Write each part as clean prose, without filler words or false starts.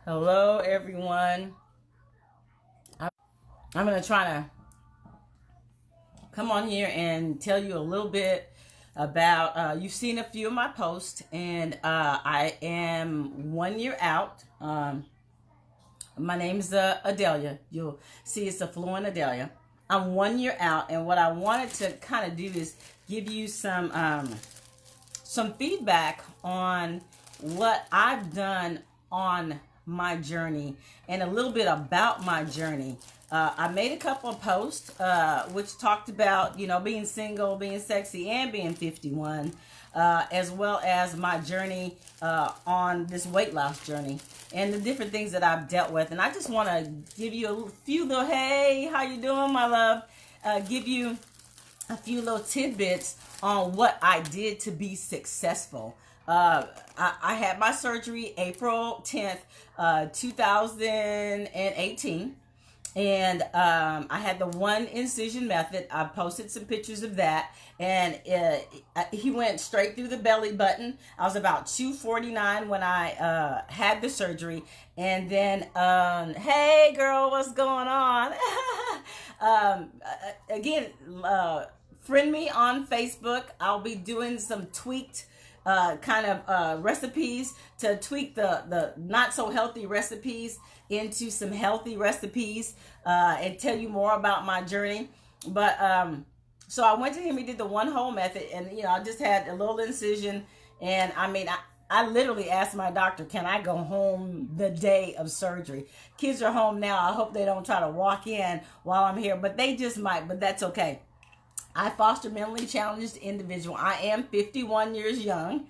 Hello, everyone. I'm going to try to come on here and tell you a little bit about, you've seen a few of my posts, and I am 1 year out. My name is Adela. You'll see it's AffluentAdela. I'm 1 year out, and what I wanted to kind of do is give you some feedback on what I've done on my journey and a little bit about my journey. I made a couple of posts which talked about, being single, being sexy, and being 51, as well as my journey on this weight loss journey and the different things that I've dealt with. And I just want to give you a few little, hey, how you doing, my love? Give you a few little tidbits on what I did to be successful. I had my surgery April 10th, 2018. And I had the one incision method. I posted some pictures of that. And he went straight through the belly button. I was about 249 when I had the surgery. And then, hey girl, what's going on? Again, friend me on Facebook. I'll be doing some tweaked recipes to tweak the not so healthy recipes into some healthy recipes, and tell you more about my journey. But so I went to him. He did the one hole method, and I just had a little incision. And I literally asked my doctor, can I go home the day of surgery? Kids are home now. I hope they don't try to walk in while I'm here, but they just might, but that's okay. I foster mentally challenged individual. I am 51 years young.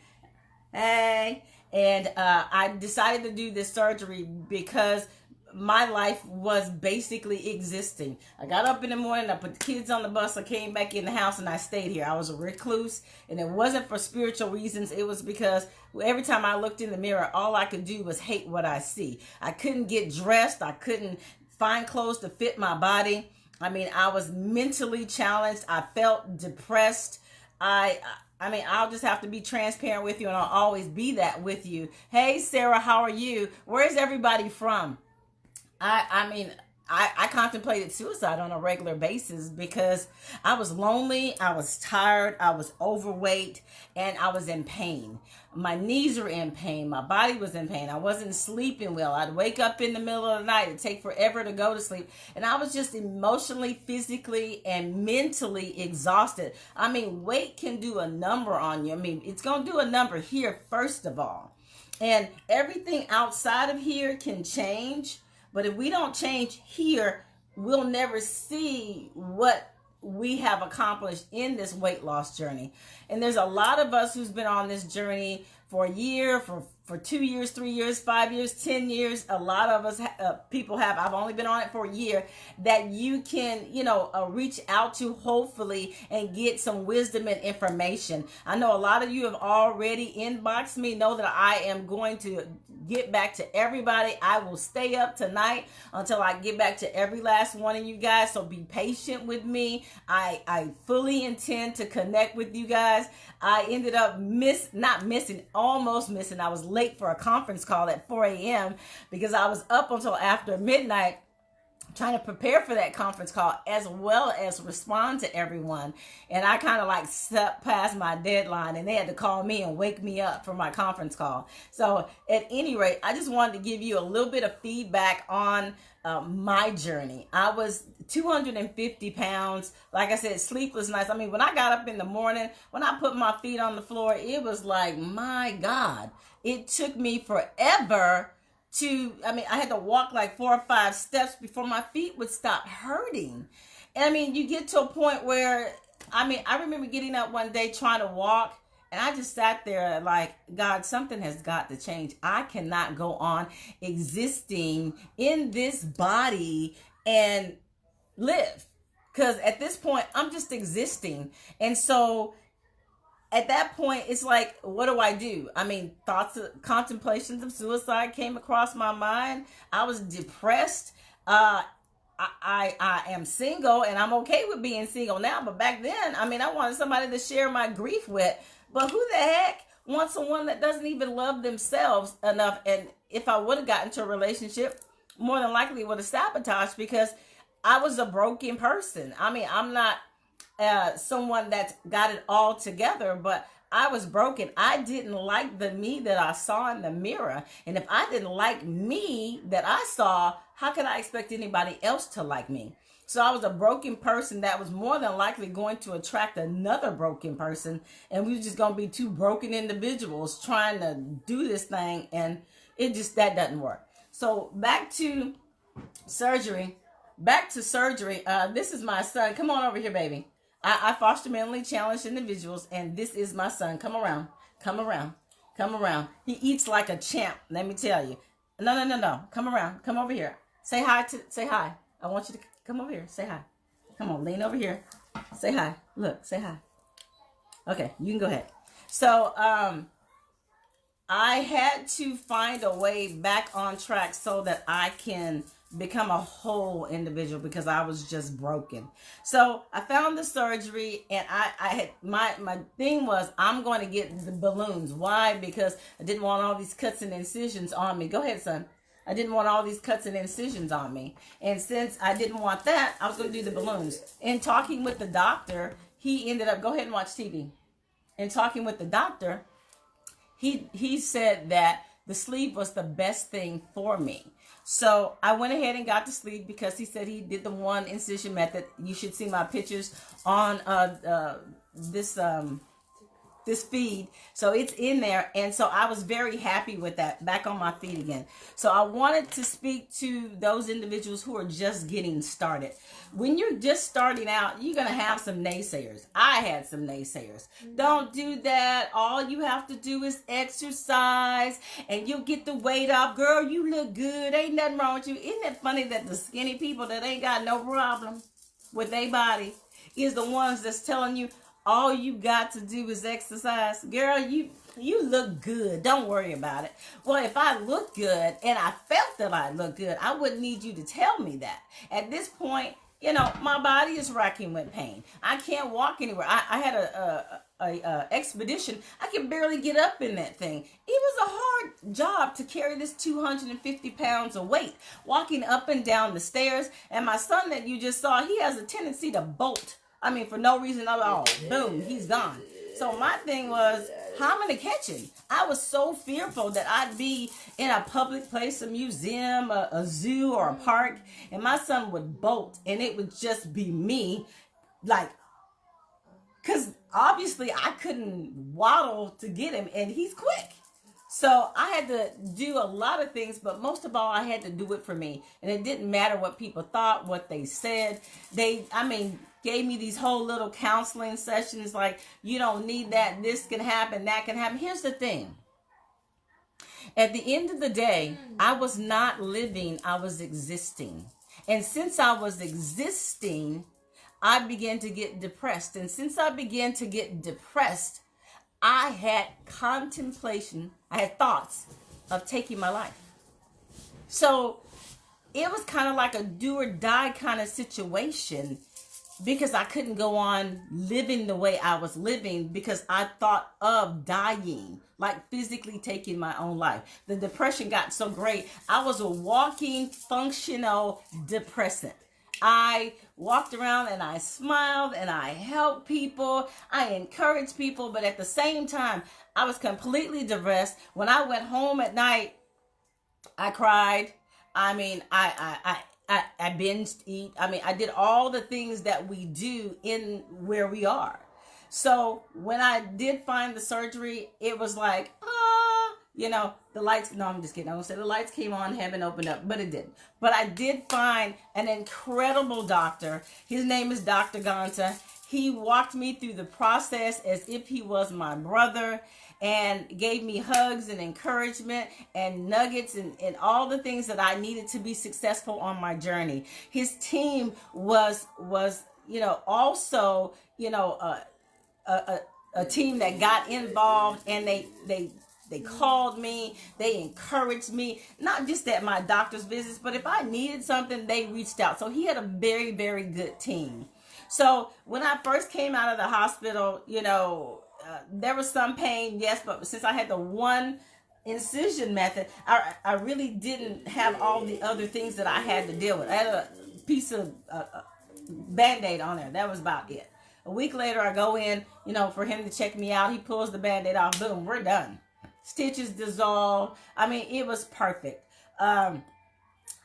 Hey. And I decided to do this surgery because my life was basically existing. I got up in the morning, I put the kids on the bus, I came back in the house, and I stayed here. I was a recluse, and it wasn't for spiritual reasons. It was because every time I looked in the mirror, all I could do was hate what I see. I couldn't get dressed. I couldn't find clothes to fit my body. I was mentally challenged. I felt depressed. I'll just have to be transparent with you, and I'll always be that with you. Hey, Sarah, how are you? Where's everybody from? I contemplated suicide on a regular basis because I was lonely, I was tired, I was overweight, and I was in pain. My knees were in pain. My body was in pain. I wasn't sleeping well. I'd wake up in the middle of the night. It'd take forever to go to sleep. And I was just emotionally, physically, and mentally exhausted. Weight can do a number on you. It's going to do a number here, first of all. And everything outside of here can change. But if we don't change here, we'll never see what we have accomplished in this weight loss journey. And there's a lot of us who's been on this journey for a year, for 2 years, 3 years, 5 years, 10 years. A lot of us people have. I've only been on it for a year. That you can, reach out to, hopefully, and get some wisdom and information. I know a lot of you have already inboxed me. Know that I am going to get back to everybody. I will stay up tonight until I get back to every last one of you guys. So be patient with me. I fully intend to connect with you guys. I ended up almost missing. I was late for a conference call at 4 a.m. because I was up until after midnight trying to prepare for that conference call as well as respond to everyone. And I kind of stepped past my deadline, and they had to call me and wake me up for my conference call. So at any rate, I just wanted to give you a little bit of feedback on my journey. I was 250 pounds. Like I said, sleepless nights. When I got up in the morning, when I put my feet on the floor, it was like, my God, it took me forever I had to walk like 4 or 5 steps before my feet would stop hurting. And you get to a point where, I remember getting up one day trying to walk, and I just sat there like, God, something has got to change. I cannot go on existing in this body and live. Because at this point, I'm just existing. And so at that point, it's like, what do I do? Thoughts, contemplations of suicide came across my mind. I was depressed. I am single, and I'm okay with being single now. But back then, I wanted somebody to share my grief with. But who the heck want someone that doesn't even love themselves enough. And if I would have gotten into a relationship, more than likely would have sabotaged, because I was a broken person. I mean, I'm not someone that's got it all together, but I was broken. I didn't like the me that I saw in the mirror. And if I didn't like me that I saw, how could I expect anybody else to like me? So I was a broken person that was more than likely going to attract another broken person. And we were just going to be two broken individuals trying to do this thing. And that doesn't work. So back to surgery. This is my son. Come on over here, baby. I foster mentally challenged individuals, and this is my son. Come around. Come around. Come around. He eats like a champ, let me tell you. No. Come around. Come over here. Say hi. I want you to come over here. Say hi. Come on, lean over here. Say hi. Look, say hi. Okay, you can go ahead. So, I had to find a way back on track so that I can become a whole individual, because I was just broken. So I found the surgery, and I had my thing was, I'm going to get the balloons. Why? Because I didn't want all these cuts and incisions on me. Go ahead, son. I didn't want all these cuts and incisions on me. And since I didn't want that, I was going to do the balloons. In talking with the doctor, he ended up, go ahead and watch TV. In talking with the doctor, he said that the sleeve was the best thing for me. So I went ahead and got the sleeve, because he said he did the one incision method. You should see my pictures on this feed. So it's in there. And so I was very happy with that, back on my feet again. So I wanted to speak to those individuals who are just getting started. When you're just starting out, you're going to have some naysayers. I had some naysayers. Don't do that. All you have to do is exercise and you'll get the weight off. Girl, you look good. Ain't nothing wrong with you. Isn't it funny that the skinny people that ain't got no problem with their body is the ones that's telling you, all you got to do is exercise? Girl, you look good. Don't worry about it. Well, if I look good and I felt that I look good, I wouldn't need you to tell me that. At this point, my body is racking with pain. I can't walk anywhere. I had a expedition. I could barely get up in that thing. It was a hard job to carry this 250 pounds of weight, walking up and down the stairs. And my son that you just saw, he has a tendency to bolt. I mean, for no reason at all. Boom, he's gone. So my thing was, how am I going to catch him? I was so fearful that I'd be in a public place, a museum, a zoo, or a park, and my son would bolt, and it would just be me, because obviously I couldn't waddle to get him, and he's quick. So I had to do a lot of things, but most of all, I had to do it for me. And it didn't matter what people thought, what they said. Gave me these whole little counseling sessions like, you don't need that, this can happen, that can happen. Here's the thing. At the end of the day, I was not living, I was existing. And since I was existing, I began to get depressed. And since I began to get depressed, I had thoughts of taking my life. So it was kind of like a do or die kind of situation, because I couldn't go on living the way I was living, because I thought of dying, like physically taking my own life. The depression got so great. I was a walking functional depressant. I walked around and I smiled and I helped people. I encouraged people, but at the same time, I was completely depressed. When I went home at night, I cried. I mean, I binged eat. I mean, I did all the things that we do in where we are. So when I did find the surgery, it was like, the lights, no, I'm just kidding. I'm going to say the lights came on, heaven opened up, but it didn't. But I did find an incredible doctor. His name is Dr. Ganta. He walked me through the process as if he was my brother, and gave me hugs and encouragement and nuggets and all the things that I needed to be successful on my journey. His team was also, a team that got involved, and they called me, they encouraged me, not just at my doctor's visits, but if I needed something, they reached out. So he had a very, very good team. So when I first came out of the hospital, there was some pain, yes, but since I had the one incision method, I really didn't have all the other things that I had to deal with. I had a piece of Band-Aid on there. That was about it. A week later, I go in, for him to check me out. He pulls the Band-Aid off. Boom, we're done. Stitches dissolve. I mean, it was perfect.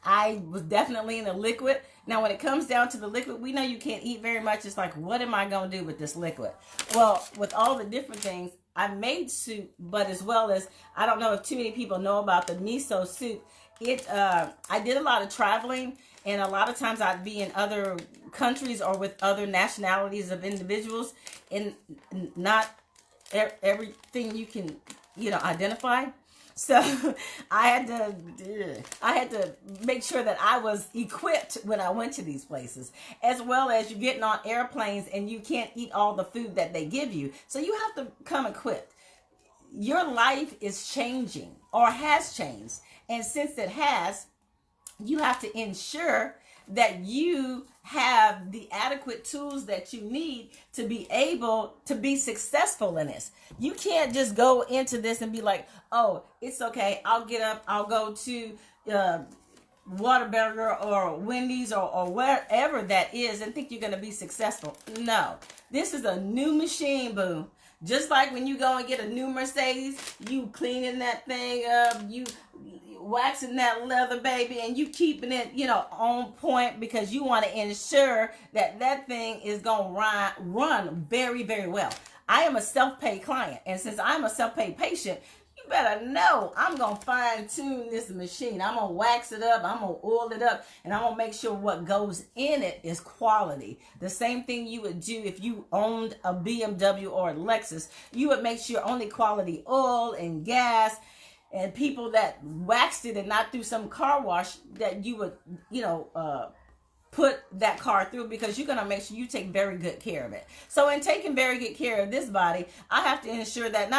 I was definitely in the liquid. Now, when it comes down to the liquid, we know you can't eat very much. It's like, what am I going to do with this liquid? Well, with all the different things, I made soup, but as well as, I don't know if too many people know about the miso soup. I did a lot of traveling, and a lot of times I'd be in other countries or with other nationalities of individuals, and not everything you can, identify. So I had to make sure that I was equipped when I went to these places, as well as you're getting on airplanes and you can't eat all the food that they give you. So you have to come equipped. Your life is changing or has changed. And since it has, you have to ensure that you have the adequate tools that you need to be able to be successful in this. You can't just go into this and be like, oh, it's okay, I'll get up, I'll go to Whataburger or Wendy's or wherever that is and think you're going to be successful. No, this is a new machine, boo. Just like when you go and get a new Mercedes, you cleaning that thing up, you waxing that leather, baby, and you keeping it, on point, because you want to ensure that that thing is going to run very, very well. I am a self-paid client, and since I'm a self-paid patient, you better know I'm going to fine-tune this machine. I'm going to wax it up, I'm going to oil it up, and I'm going to make sure what goes in it is quality. The same thing you would do if you owned a BMW or a Lexus. You would make sure only quality oil and gas and people that waxed it and not through some car wash that you would, put that car through, because you're going to make sure you take very good care of it. So in taking very good care of this body, I have to ensure that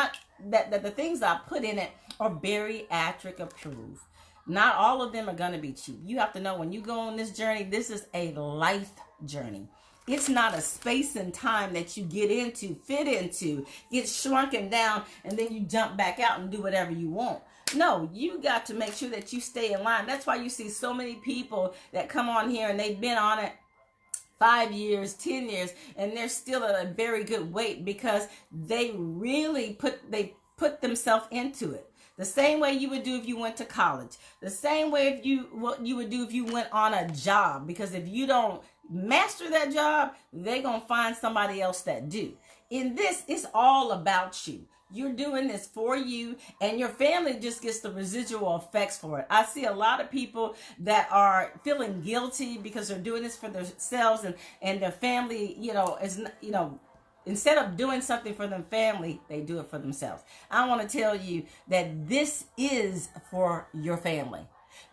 that the things I put in it are bariatric approved. Not all of them are going to be cheap. You have to know when you go on this journey, this is a life journey. It's not a space and time that you fit into, get shrunken down, and then you jump back out and do whatever you want. No, you got to make sure that you stay in line. That's why you see so many people that come on here and they've been on it 5 years, 10 years, and they're still at a very good weight, because they really put themselves into it. The same way you would do if you went to college. The same way what you would do if you went on a job. Because if you don't master that job, they're going to find somebody else that do. In this, it's all about you. You're doing this for you, and your family just gets the residual effects for it. I see a lot of people that are feeling guilty because they're doing this for themselves, and their family, instead of doing something for their family, they do it for themselves. I want to tell you that this is for your family.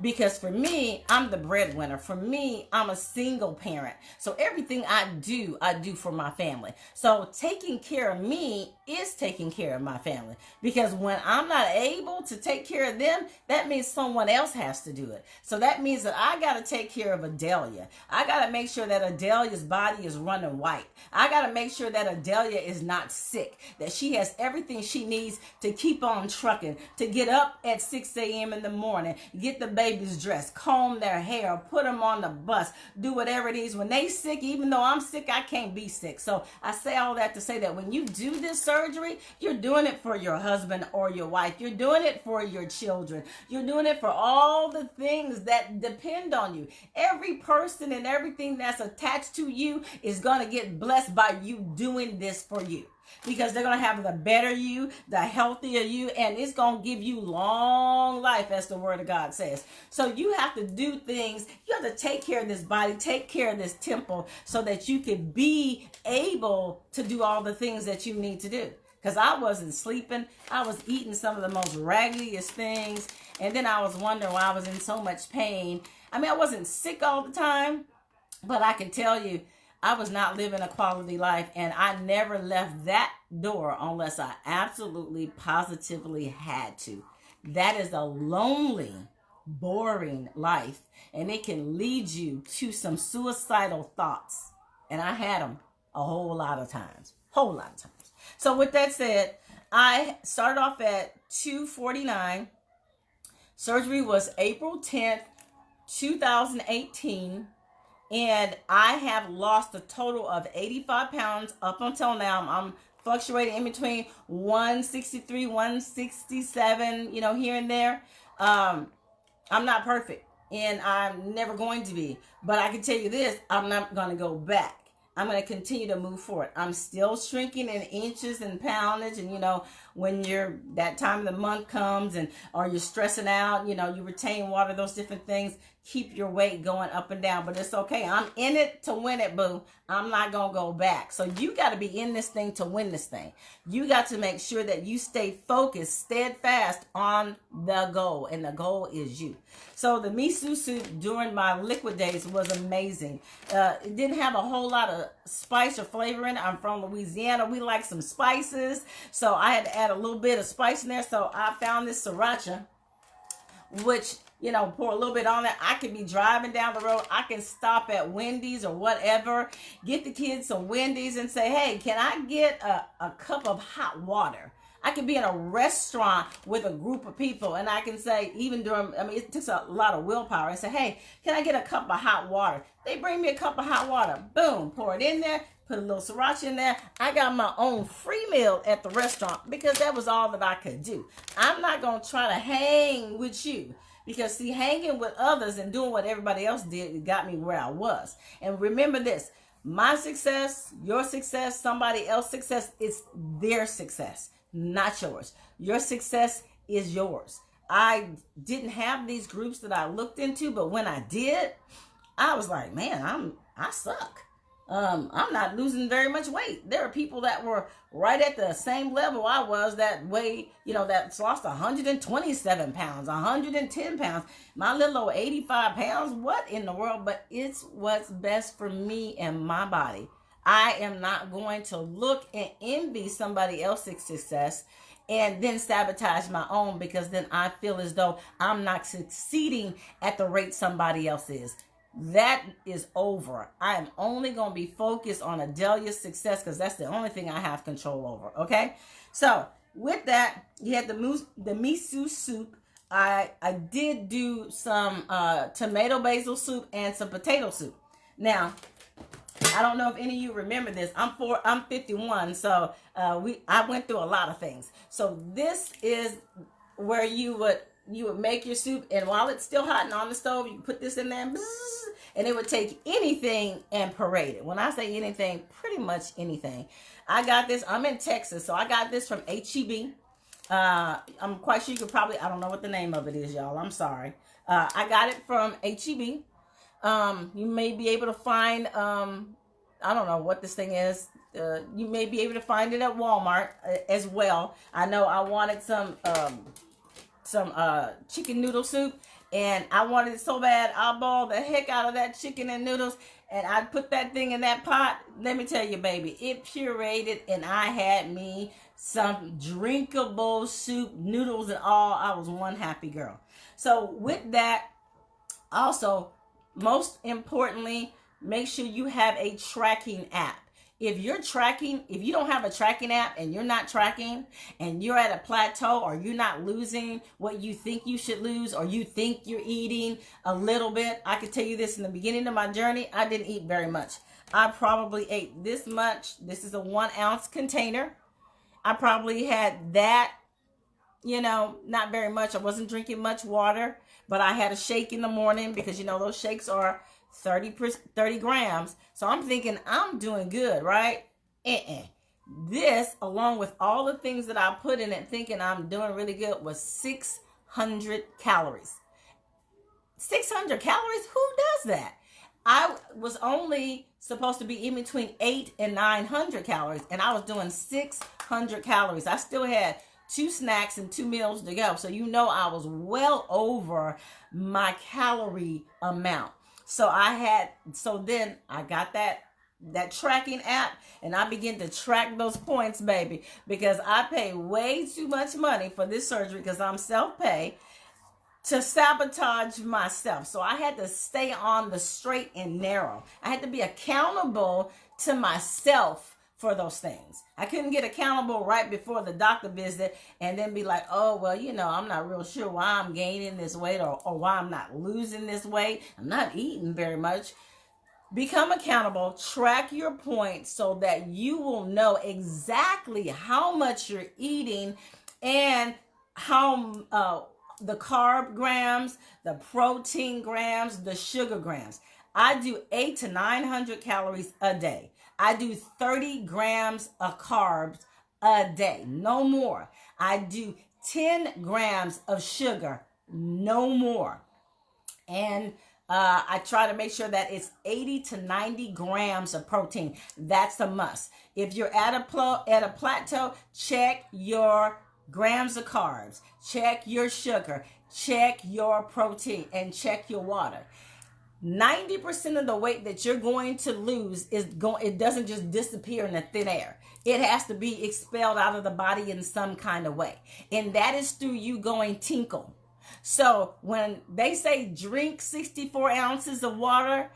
Because for me, I'm the breadwinner. For me, I'm a single parent. So everything I do for my family. So taking care of me is taking care of my family. Because when I'm not able to take care of them, that means someone else has to do it. So that means that I got to take care of Adela. I got to make sure that Adela's body is running white. I got to make sure that Adela is not sick, that she has everything she needs to keep on trucking, to get up at 6 a.m. in the morning, get the babies dressed, comb their hair, put them on the bus, do whatever it is. When they sick, even though I'm sick, I can't be sick. So I say all that to say that when you do this surgery, you're doing it for your husband or your wife. You're doing it for your children. You're doing it for all the things that depend on you. Every person and everything that's attached to you is going to get blessed by you doing this for you. Because they're going to have the better you, the healthier you, and it's going to give you long life, as the word of God says. So you have to do things. You have to take care of this body, take care of this temple, so that you can be able to do all the things that you need to do. Because I wasn't sleeping. I was eating some of the most raggediest things. And then I was wondering why I was in so much pain. I mean, I wasn't sick all the time, but I can tell you, I was not living a quality life, and I never left that door unless I absolutely, positively had to. That is a lonely, boring life, and it can lead you to some suicidal thoughts. And I had them a whole lot of times. So with that said, I started off at 249. Surgery was April 10th, 2018. And I have lost a total of 85 pounds up until now. I'm fluctuating in between 163, 167, here and there. I'm not perfect, and I'm never going to be. But I can tell you this, I'm not going to go back. I'm going to continue to move forward. I'm still shrinking in inches and poundage. And, when that time of the month comes or you're stressing out, you retain water, those different things, keep your weight going up and down. But it's okay. I'm in it to win it, boo. I'm not going to go back. So you got to be in this thing to win this thing. You got to make sure that you stay focused, steadfast on the goal. And the goal is you. So the miso soup during my liquid days was amazing. It didn't have a whole lot of spice or flavor in it. I'm from Louisiana. We like some spices. So I had to add a little bit of spice in there. So I found this sriracha, which, pour a little bit on it. I could be driving down the road. I can stop at Wendy's or whatever, get the kids some Wendy's and say, hey, can I get a cup of hot water? I could be in a restaurant with a group of people, and I can say, even during, it takes a lot of willpower, and say, hey, can I get a cup of hot water? They bring me a cup of hot water. Boom, pour it in there, put a little sriracha in there. I got my own free meal at the restaurant because that was all that I could do. I'm not going to try to hang with you. Because, see, hanging with others and doing what everybody else did got me where I was. And remember this, my success, your success, somebody else's success, it's their success, not yours. Your success is yours. I didn't have these groups that I looked into, but when I did, I was like, man, I suck. I'm not losing very much weight. There are people that were right at the same level I was that weigh, that's lost 127 pounds, 110 pounds. My little old 85 pounds, what in the world? But it's what's best for me and my body. I am not going to look and envy somebody else's success and then sabotage my own, because then I feel as though I'm not succeeding at the rate somebody else is. That is over. I am only going to be focused on Adela's success because that's the only thing I have control over. Okay. So with that, you had the miso soup. I did do some tomato basil soup and some potato soup. Now, I don't know if any of you remember this. I'm 51, so I went through a lot of things. So this is where you would make your soup, and while it's still hot and on the stove, you put this in there, and it would take anything and parade it. When I say anything, pretty much anything. I got this. I'm in Texas, so I got this from HEB. I'm quite sure you could probably, I don't know what the name of it is, y'all. I'm sorry. I got it from HEB. You may be able to find, I don't know what this thing is. You may be able to find it at Walmart as well. I know I wanted some chicken noodle soup, and I wanted it so bad. I boiled the heck out of that chicken and noodles, and I put that thing in that pot. Let me tell you, baby, it pureed, and I had me some drinkable soup, noodles and all. I was one happy girl. So with that, also, most importantly, make sure you have a tracking app. If you don't have a tracking app and you're not tracking and you're at a plateau, or you're not losing what you think you should lose, or you think you're eating a little bit, I can tell you this, in the beginning of my journey, I didn't eat very much. I probably ate this much. This is a 1 ounce container. I probably had that, not very much. I wasn't drinking much water, but I had a shake in the morning because, those shakes are 30 grams. So I'm thinking I'm doing good, right? This, along with all the things that I put in it, thinking I'm doing really good, was 600 calories. 600 calories? Who does that? I was only supposed to be in between 800 and 900 calories, and I was doing 600 calories. I still had 2 snacks and 2 meals to go. So I was well over my calorie amount. So then I got that tracking app, and I began to track those points, baby, because I pay way too much money for this surgery because I'm self-pay to sabotage myself. So I had to stay on the straight and narrow. I had to be accountable to myself for those things. I couldn't get accountable right before the doctor visit and then be like, oh, well, I'm not real sure why I'm gaining this weight or why I'm not losing this weight. I'm not eating very much. Become accountable, track your points so that you will know exactly how much you're eating and how the carb grams, the protein grams, the sugar grams. I do 800 to 900 calories a day. I do 30 grams of carbs a day, no more. I do 10 grams of sugar, no more. And I try to make sure that it's 80 to 90 grams of protein. That's a must. If you're at a plateau, check your grams of carbs, check your sugar, check your protein, and check your water. 90% of the weight that you're going to lose it doesn't just disappear in the thin air. It has to be expelled out of the body in some kind of way. And that is through you going tinkle. So when they say drink 64 ounces of water,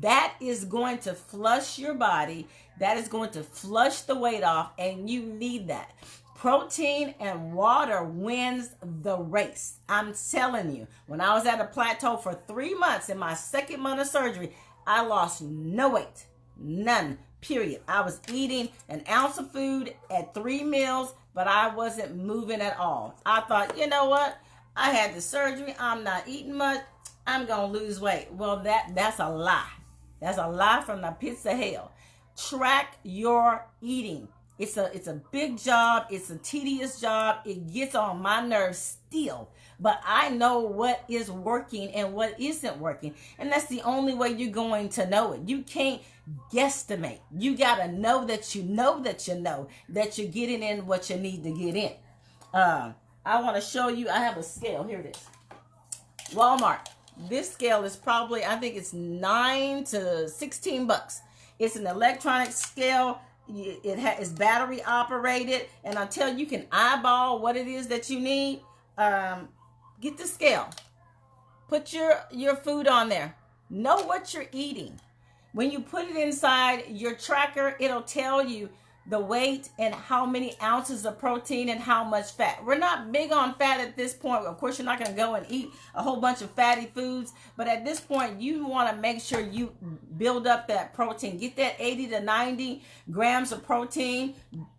that is going to flush your body. That is going to flush the weight off, and you need that. Protein and water wins the race. I'm telling you, when I was at a plateau for 3 months in my second month of surgery, I lost no weight. None, period. I was eating an ounce of food at 3 meals, but I wasn't moving at all. I thought, you know what? I had the surgery. I'm not eating much. I'm going to lose weight. Well, that's a lie. That's a lie from the pits of hell. Track your eating. It's a big job. It's a tedious job. It gets on my nerves still. But I know what is working and what isn't working. And that's the only way you're going to know it. You can't guesstimate. You got to know that you know that you know that you're getting in what you need to get in. I want to show you. I have a scale. Here it is. Walmart. This scale is probably, I think it's $9 to $16. It's an electronic scale. It's battery operated, and until you can eyeball what it is that you need, get the scale. Put your food on there. Know what you're eating. When you put it inside your tracker, it'll tell you the weight and how many ounces of protein and how much fat. We're not big on fat at this point. Of course, you're not going to go and eat a whole bunch of fatty foods, but at this point, you want to make sure you build up that protein. Get that 80 to 90 grams of protein.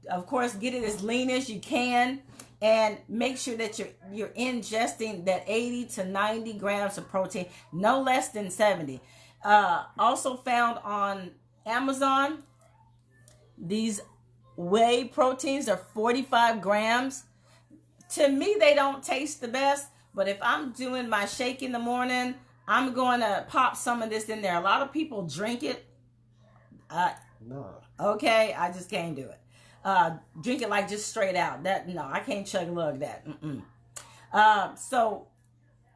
Of course, get it as lean as you can, and make sure that you're ingesting that 80 to 90 grams of protein, no less than 70. Also found on Amazon, these whey proteins are 45 grams. To me, they don't taste the best, but if I'm doing my shake in the morning, I'm going to pop some of this in there. A lot of people drink it. No. Okay, I just can't do it. Drink it like just straight out. No, I can't chug lug that. So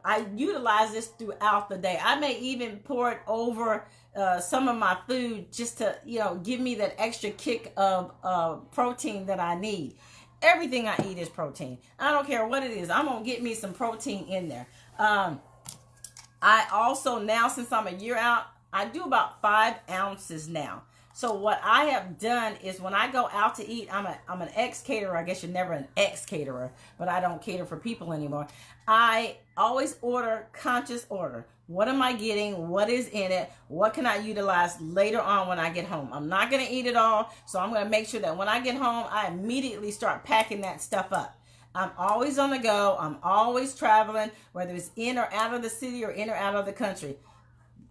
I utilize this throughout the day. I may even pour it over some of my food just to, give me that extra kick of protein that I need. Everything I eat is protein. I don't care what it is. I'm going to get me some protein in there. I also now, since I'm a year out, I do about 5 ounces now. So what I have done is when I go out to eat, I'm an ex-caterer. I guess you're never an ex-caterer, but I don't cater for people anymore. I always conscious order. What am I getting? What is in it? What can I utilize later on when I get home? I'm not going to eat it all, so I'm going to make sure that when I get home, I immediately start packing that stuff up. I'm always on the go. I'm always traveling, whether it's in or out of the city or in or out of the country.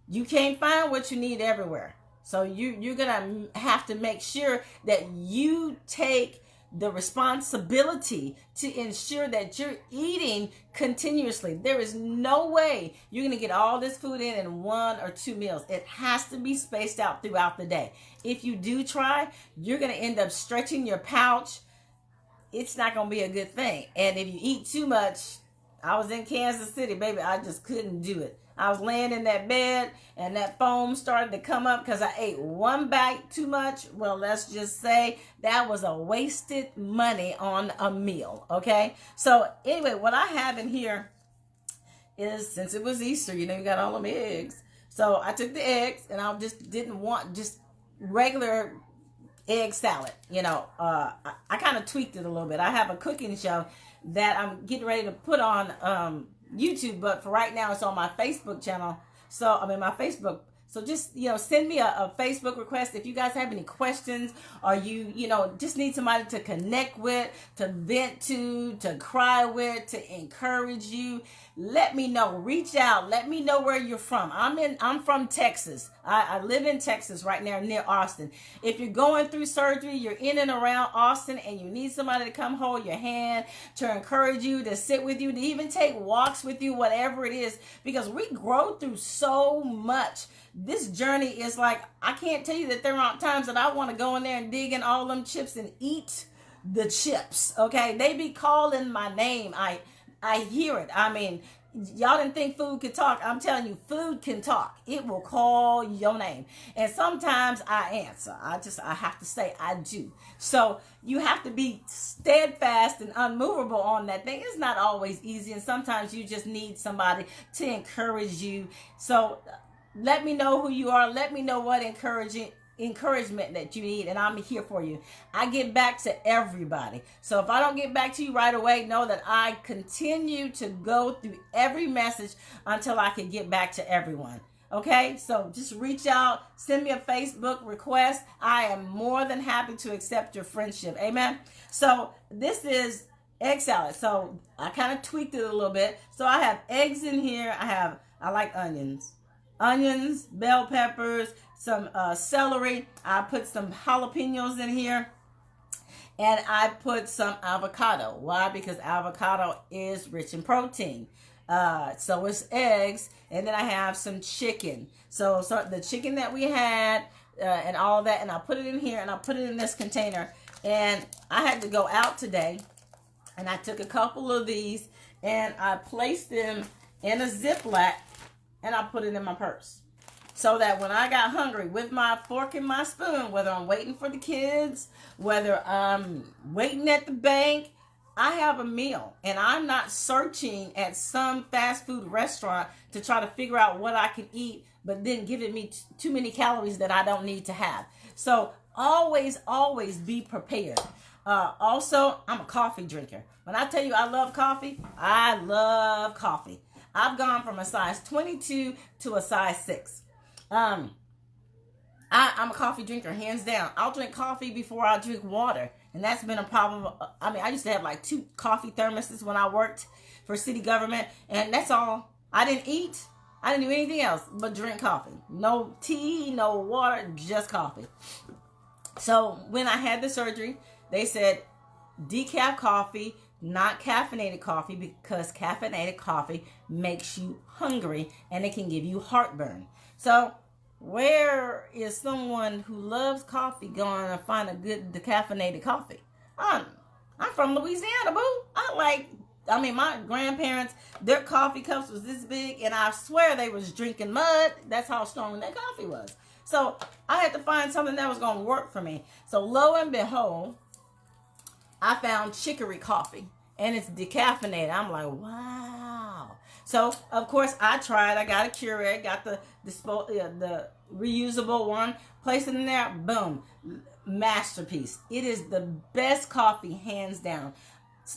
You can't find what you need everywhere. So you're going to have to make sure that you take the responsibility to ensure that you're eating continuously. There is no way you're going to get all this food in 1 or 2 meals. It has to be spaced out throughout the day. If you do try, you're going to end up stretching your pouch. It's not going to be a good thing. And if you eat too much, I was in Kansas City, baby, I just couldn't do it. I was laying in that bed and that foam started to come up because I ate 1 bite too much. Well, let's just say that was a wasted money on a meal, okay? So anyway, what I have in here is, since it was Easter, you got all them eggs. So I took the eggs and I just didn't want just regular egg salad. You know, I kind of tweaked it a little bit. I have a cooking show that I'm getting ready to put on YouTube, but for right now it's on my Facebook channel. So I mean my Facebook. So just, you know, send me a Facebook request if you guys have any questions, or you know, just need somebody to connect with, to vent to cry with, to encourage you. Let me know. Reach out. Let me know where you're from. I'm from Texas. I live in Texas right now near Austin. If you're going through surgery, you're in and around Austin, and you need somebody to come hold your hand, to encourage you, to sit with you, to even take walks with you, whatever it is, because we grow through so much. This journey is like, I can't tell you that there aren't times that I want to go in there and dig in all them chips and eat the chips. Okay, they be calling my name. I hear it. I mean, y'all didn't think food could talk. I'm telling you, food can talk. It will call your name, and sometimes I answer. I have to say I do. So you have to be steadfast and unmovable on that thing. It's not always easy, and sometimes you just need somebody to encourage you. So let me know who you are. Let me know what encouragement that you need, and I'm here for you. I get back to everybody. So if I don't get back to you right away, know that I continue to go through every message until I can get back to everyone. Okay, so just reach out, send me a Facebook request. I am more than happy to accept your friendship. Amen. So this is egg salad. So I kind of tweaked it a little bit. So I have eggs in here. I like onions, bell peppers, some celery. I put some jalapenos in here, and I put some avocado. Why? Because avocado is rich in protein. So it's eggs, and then I have some chicken. So the chicken that we had and all that, and I put it in here, and I put it in this container. And I had to go out today, and I took a couple of these, and I placed them in a Ziploc, and I put it in my purse, so that when I got hungry with my fork and my spoon, whether I'm waiting for the kids, whether I'm waiting at the bank, I have a meal, and I'm not searching at some fast food restaurant to try to figure out what I can eat, but then giving me too many calories that I don't need to have. So always be prepared. Also, I'm a coffee drinker. When I tell you I love coffee, I love coffee. I've gone from a size 22 to a size 6. I'm a coffee drinker, hands down. I'll drink coffee before I drink water. And that's been a problem. I mean, I used to have like 2 coffee thermoses when I worked for city government. And that's all. I didn't eat. I didn't do anything else but drink coffee. No tea, no water, just coffee. So when I had the surgery, they said decaf coffee, not caffeinated coffee, because caffeinated coffee makes you hungry and it can give you heartburn. So where is someone who loves coffee going to find a good decaffeinated coffee? I'm from Louisiana, boo. My grandparents, their coffee cups was this big, and I swear they was drinking mud. That's how strong that coffee was. So I had to find something that was going to work for me. So lo and behold, I found chicory coffee, and it's decaffeinated. I'm like, wow. So of course I tried. I got a Keurig, got the reusable one, placed it in there. Boom, masterpiece. It is the best coffee, hands down.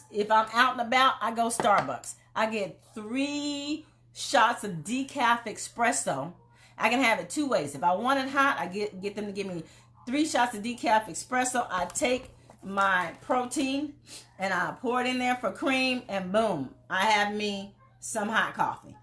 If I'm out and about, I go Starbucks. I get 3 shots of decaf espresso. I can have it 2 ways. If I want it hot, I get them to give me 3 shots of decaf espresso. I take my protein and I pour it in there for cream, and boom, I have me some hot coffee.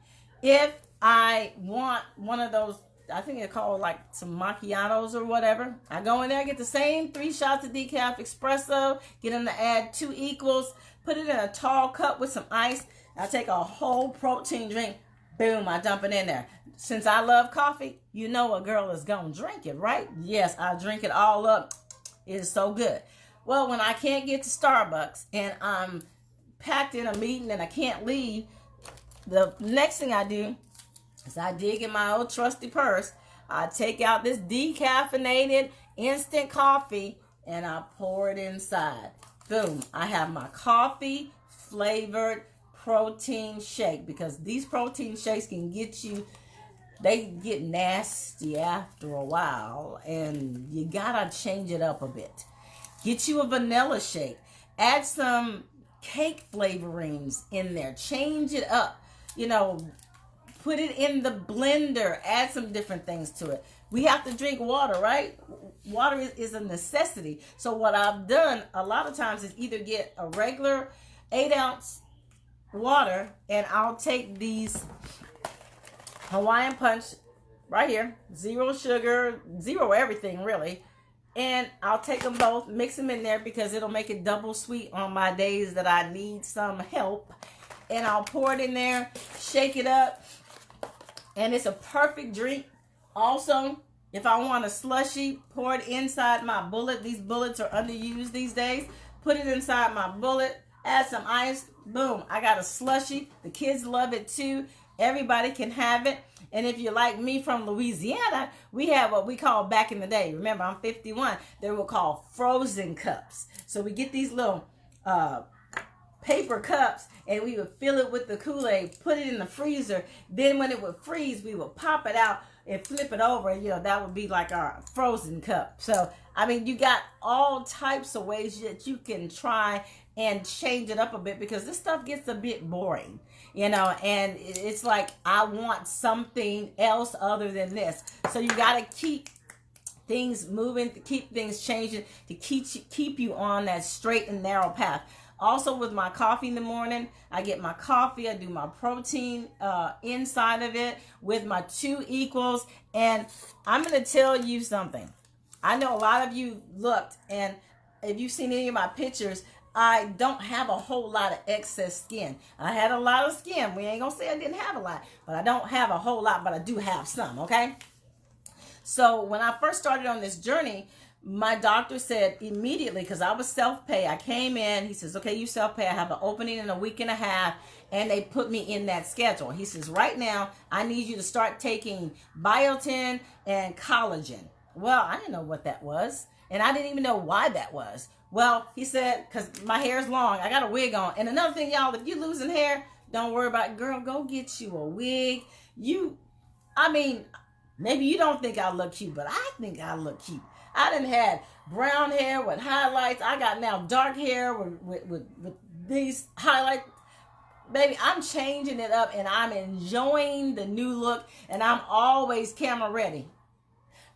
If I want one of those, I think they're called like some macchiatos or whatever, I go in there, get the same 3 shots of decaf espresso, get them to add 2 equals, put it in a tall cup with some ice. I take a whole protein drink, boom, I dump it in there. Since I love coffee, you know a girl is gonna drink it, right? Yes, I drink it all up. It is so good. Well, when I can't get to Starbucks and I'm packed in a meeting and I can't leave, the next thing I do is I dig in my old trusty purse. I take out this decaffeinated instant coffee and I pour it inside. Boom, I have my coffee flavored protein shake, because these protein shakes can get you they get nasty after a while, and you gotta change it up a bit. Get you a vanilla shake. Add some cake flavorings in there. Change it up. You know, put it in the blender. Add some different things to it. We have to drink water, right? Water is a necessity. So what I've done a lot of times is either get a regular 8-ounce water, and I'll take these Hawaiian Punch right here. 0 sugar, 0 everything really. And I'll take them both, mix them in there because it'll make it double sweet on my days that I need some help. And I'll pour it in there, shake it up, and it's a perfect drink. Also, if I want a slushie, pour it inside my bullet. These bullets are underused these days. Put it inside my bullet, add some ice, boom, I got a slushie. The kids love it too. Everybody can have it. And if you're like me from Louisiana, we have what we call back in the day. Remember, I'm 51. They were called frozen cups. So we get these little paper cups, and we would fill it with the Kool-Aid, put it in the freezer. Then when it would freeze, we would pop it out and flip it over. And, you know, that would be like our frozen cup. So, I mean, you got all types of ways that you can try and change it up a bit, because this stuff gets a bit boring. You know, and it's like, I want something else other than this. So you got to keep things moving, to keep things changing, to keep you on that straight and narrow path. Also, with my coffee in the morning, I get my coffee, I do my protein inside of it with my 2 equals. And I'm going to tell you something. I know a lot of you looked, and if you've seen any of my pictures, I don't have a whole lot of excess skin. I had a lot of skin. We ain't gonna say I didn't have a lot, but I don't have a whole lot, but I do have some, okay? So when I first started on this journey, my doctor said immediately, because I was self-pay, I came in, he says, okay, you self-pay, I have an opening in a week and a half, and they put me in that schedule. He says, right now, I need you to start taking biotin and collagen. Well, I didn't know what that was, and I didn't even know why that was. Well, he said, because my hair is long, I got a wig on. And another thing, y'all, if you're losing hair, don't worry about it. Girl, go get you a wig. I mean, maybe you don't think I look cute, but I think I look cute. I done had brown hair with highlights. I got now dark hair with these highlights. Baby, I'm changing it up, and I'm enjoying the new look, and I'm always camera ready,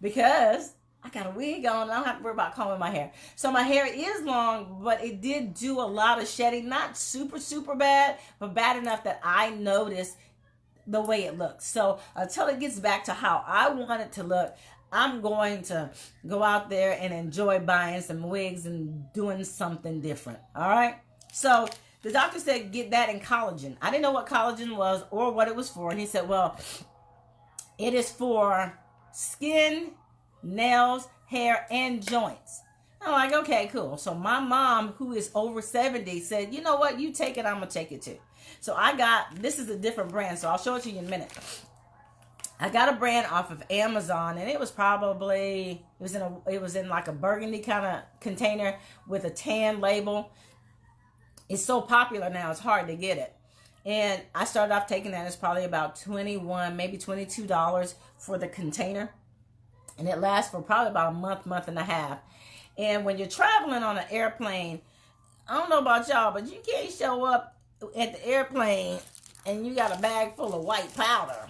because I got a wig on, and I don't have to worry about combing my hair. So my hair is long, but it did do a lot of shedding. Not super, super bad, but bad enough that I noticed the way it looks. So until it gets back to how I want it to look, I'm going to go out there and enjoy buying some wigs and doing something different. All right? So the doctor said get that in collagen. I didn't know what collagen was or what it was for. And he said, well, it is for skin, nails, hair, and joints. I'm like, okay, cool. So my mom, who is over 70, said, you know what? You take it, I'm going to take it too. So I got, this is a different brand, so I'll show it to you in a minute. I got a brand off of Amazon, and it was probably, it was in like a burgundy kind of container with a tan label. It's so popular now, it's hard to get it. And I started off taking that. It's probably about $21, maybe $22 for the container. And it lasts for probably about a month and a half. And when you're traveling on an airplane, I don't know about y'all, but you can't show up at the airplane and you got a bag full of white powder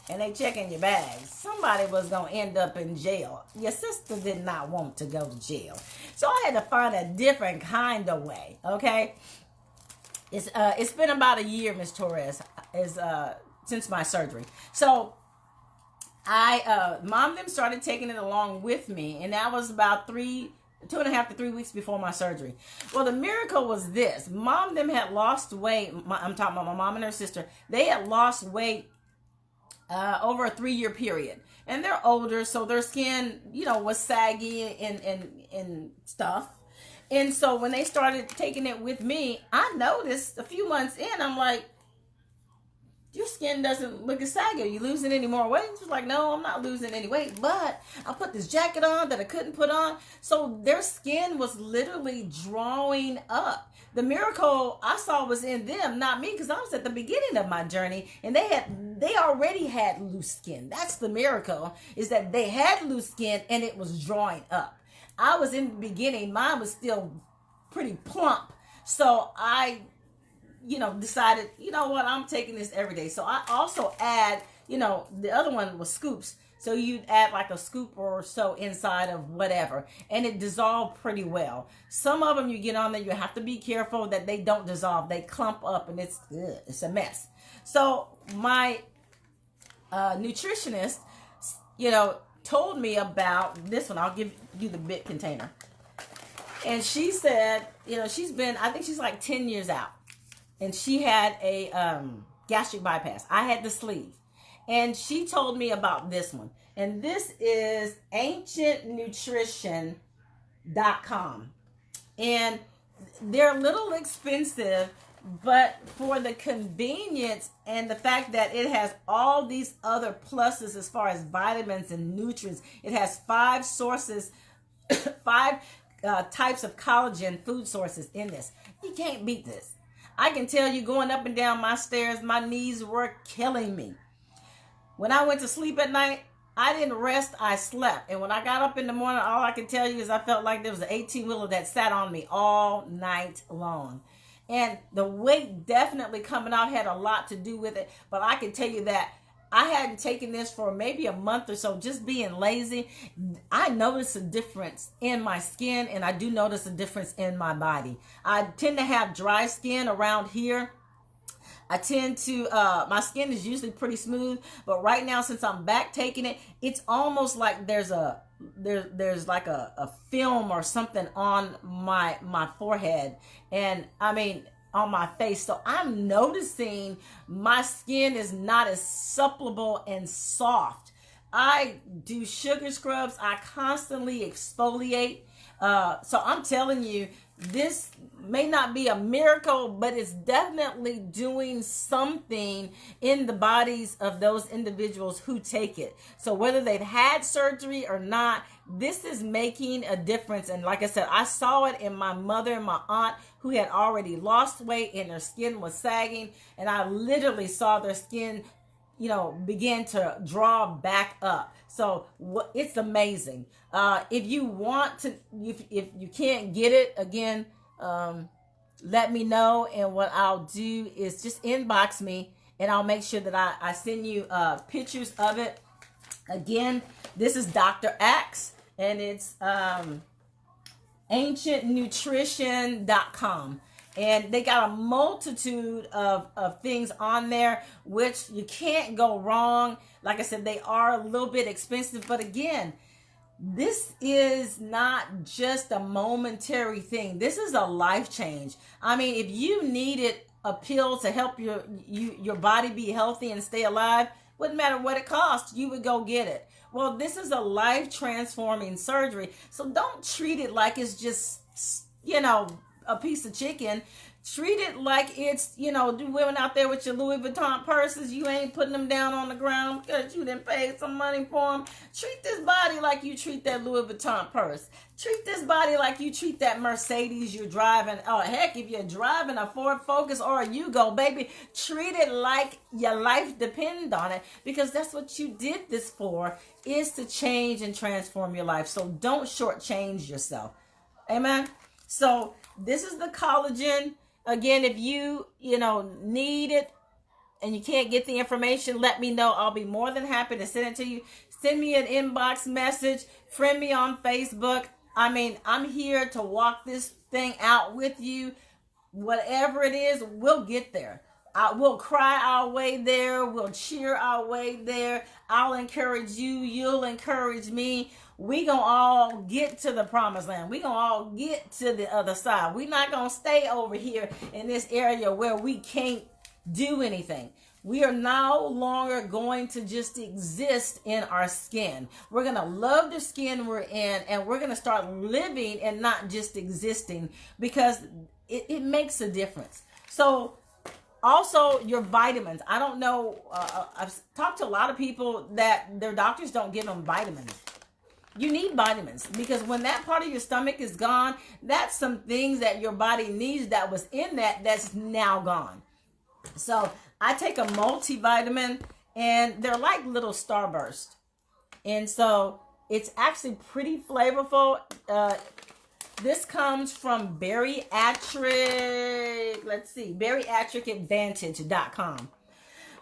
and they checking your bags. Somebody was going to end up in jail. Your sister did not want to go to jail. So I had to find a different kind of way, okay? It's been about a year, Miss Torres, since my surgery. So Mom them started taking it along with me, and that was about 2.5 to 3 weeks before my surgery. Well, the miracle was this. Mom them had lost weight. I'm talking about my mom and her sister. They had lost weight over a 3-year period. And they're older, so their skin, was saggy and stuff. And so when they started taking it with me, I noticed a few months in, I'm like, your skin doesn't look as saggy. Are you losing any more weight? She's like, no, I'm not losing any weight, but I put this jacket on that I couldn't put on. So their skin was literally drawing up. The miracle I saw was in them, not me, because I was at the beginning of my journey, and they already had loose skin. That's the miracle, is that they had loose skin and it was drawing up. I was in the beginning, mine was still pretty plump. So I decided, you know what, I'm taking this every day. So I also add, the other one was scoops. So you'd add like a scoop or so inside of whatever, and it dissolved pretty well. Some of them you get on there, you have to be careful that they don't dissolve. They clump up and it's a mess. So my nutritionist, told me about this one. I'll give you the big container. And she said, she's been, I think she's like 10 years out. And she had a gastric bypass. I had the sleeve. And she told me about this one. And this is ancientnutrition.com. And they're a little expensive, but for the convenience and the fact that it has all these other pluses as far as vitamins and nutrients, it has 5 sources, 5 types of collagen food sources in this. You can't beat this. I can tell you, going up and down my stairs, my knees were killing me. When I went to sleep at night, I didn't rest, I slept. And when I got up in the morning, all I can tell you is I felt like there was an 18-wheeler that sat on me all night long. And the weight definitely coming out had a lot to do with it. But I can tell you that I hadn't taken this for maybe a month or so, just being lazy. I noticed a difference in my skin, and I do notice a difference in my body. I tend to have dry skin around here. I tend to, my skin is usually pretty smooth, but right now, since I'm back taking it, it's almost like there's like a film or something on my forehead, and I mean, on my face. So I'm noticing my skin is not as supple and soft. I do sugar scrubs. I constantly exfoliate. So I'm telling you, this may not be a miracle, but it's definitely doing something in the bodies of those individuals who take it. So whether they've had surgery or not, this is making a difference. And like I said, I saw it in my mother and my aunt who had already lost weight and their skin was sagging. And I literally saw their skin, begin to draw back up. So it's amazing. If you want to, if you can't get it, again, let me know. And what I'll do is just inbox me and I'll make sure that I send you pictures of it. Again, this is Dr. Axe, and it's ancientnutrition.com. And they got a multitude of things on there, which you can't go wrong. Like I said, they are a little bit expensive. But again, this is not just a momentary thing. This is a life change. I mean, if you needed a pill to help your body be healthy and stay alive, wouldn't matter what it cost, you would go get it. Well, this is a life transforming surgery. So don't treat it like it's just, a piece of chicken. Treat it like it's, do women out there with your Louis Vuitton purses, you ain't putting them down on the ground because you didn't pay some money for them. Treat this body like you treat that Louis Vuitton purse. Treat this body like you treat that Mercedes you're driving. Oh, heck, if you're driving a Ford Focus or a Yugo, baby, treat it like your life depends on it, because that's what you did this for, is to change and transform your life. So don't shortchange yourself. Amen. So this is the collagen. Again, if you need it and you can't get the information, let me know. I'll be more than happy to send it to you. Send me an inbox message. Friend me on Facebook. I mean, I'm here to walk this thing out with you. Whatever it is, we'll get there. We'll cry our way there. We'll cheer our way there. I'll encourage you. You'll encourage me. We gonna all get to the promised land. We gonna all get to the other side. We're not gonna stay over here in this area where we can't do anything. We are no longer going to just exist in our skin. We're gonna love the skin we're in, and we're gonna start living and not just existing, because it makes a difference. So Also, your vitamins. I don't know. I've talked to a lot of people that their doctors don't give them vitamins. You need vitamins because when that part of your stomach is gone, that's some things that your body needs that was in that's now gone. So I take a multivitamin, and they're like little Starburst. And so it's actually pretty flavorful. This comes from Bariatric, bariatricadvantage.com.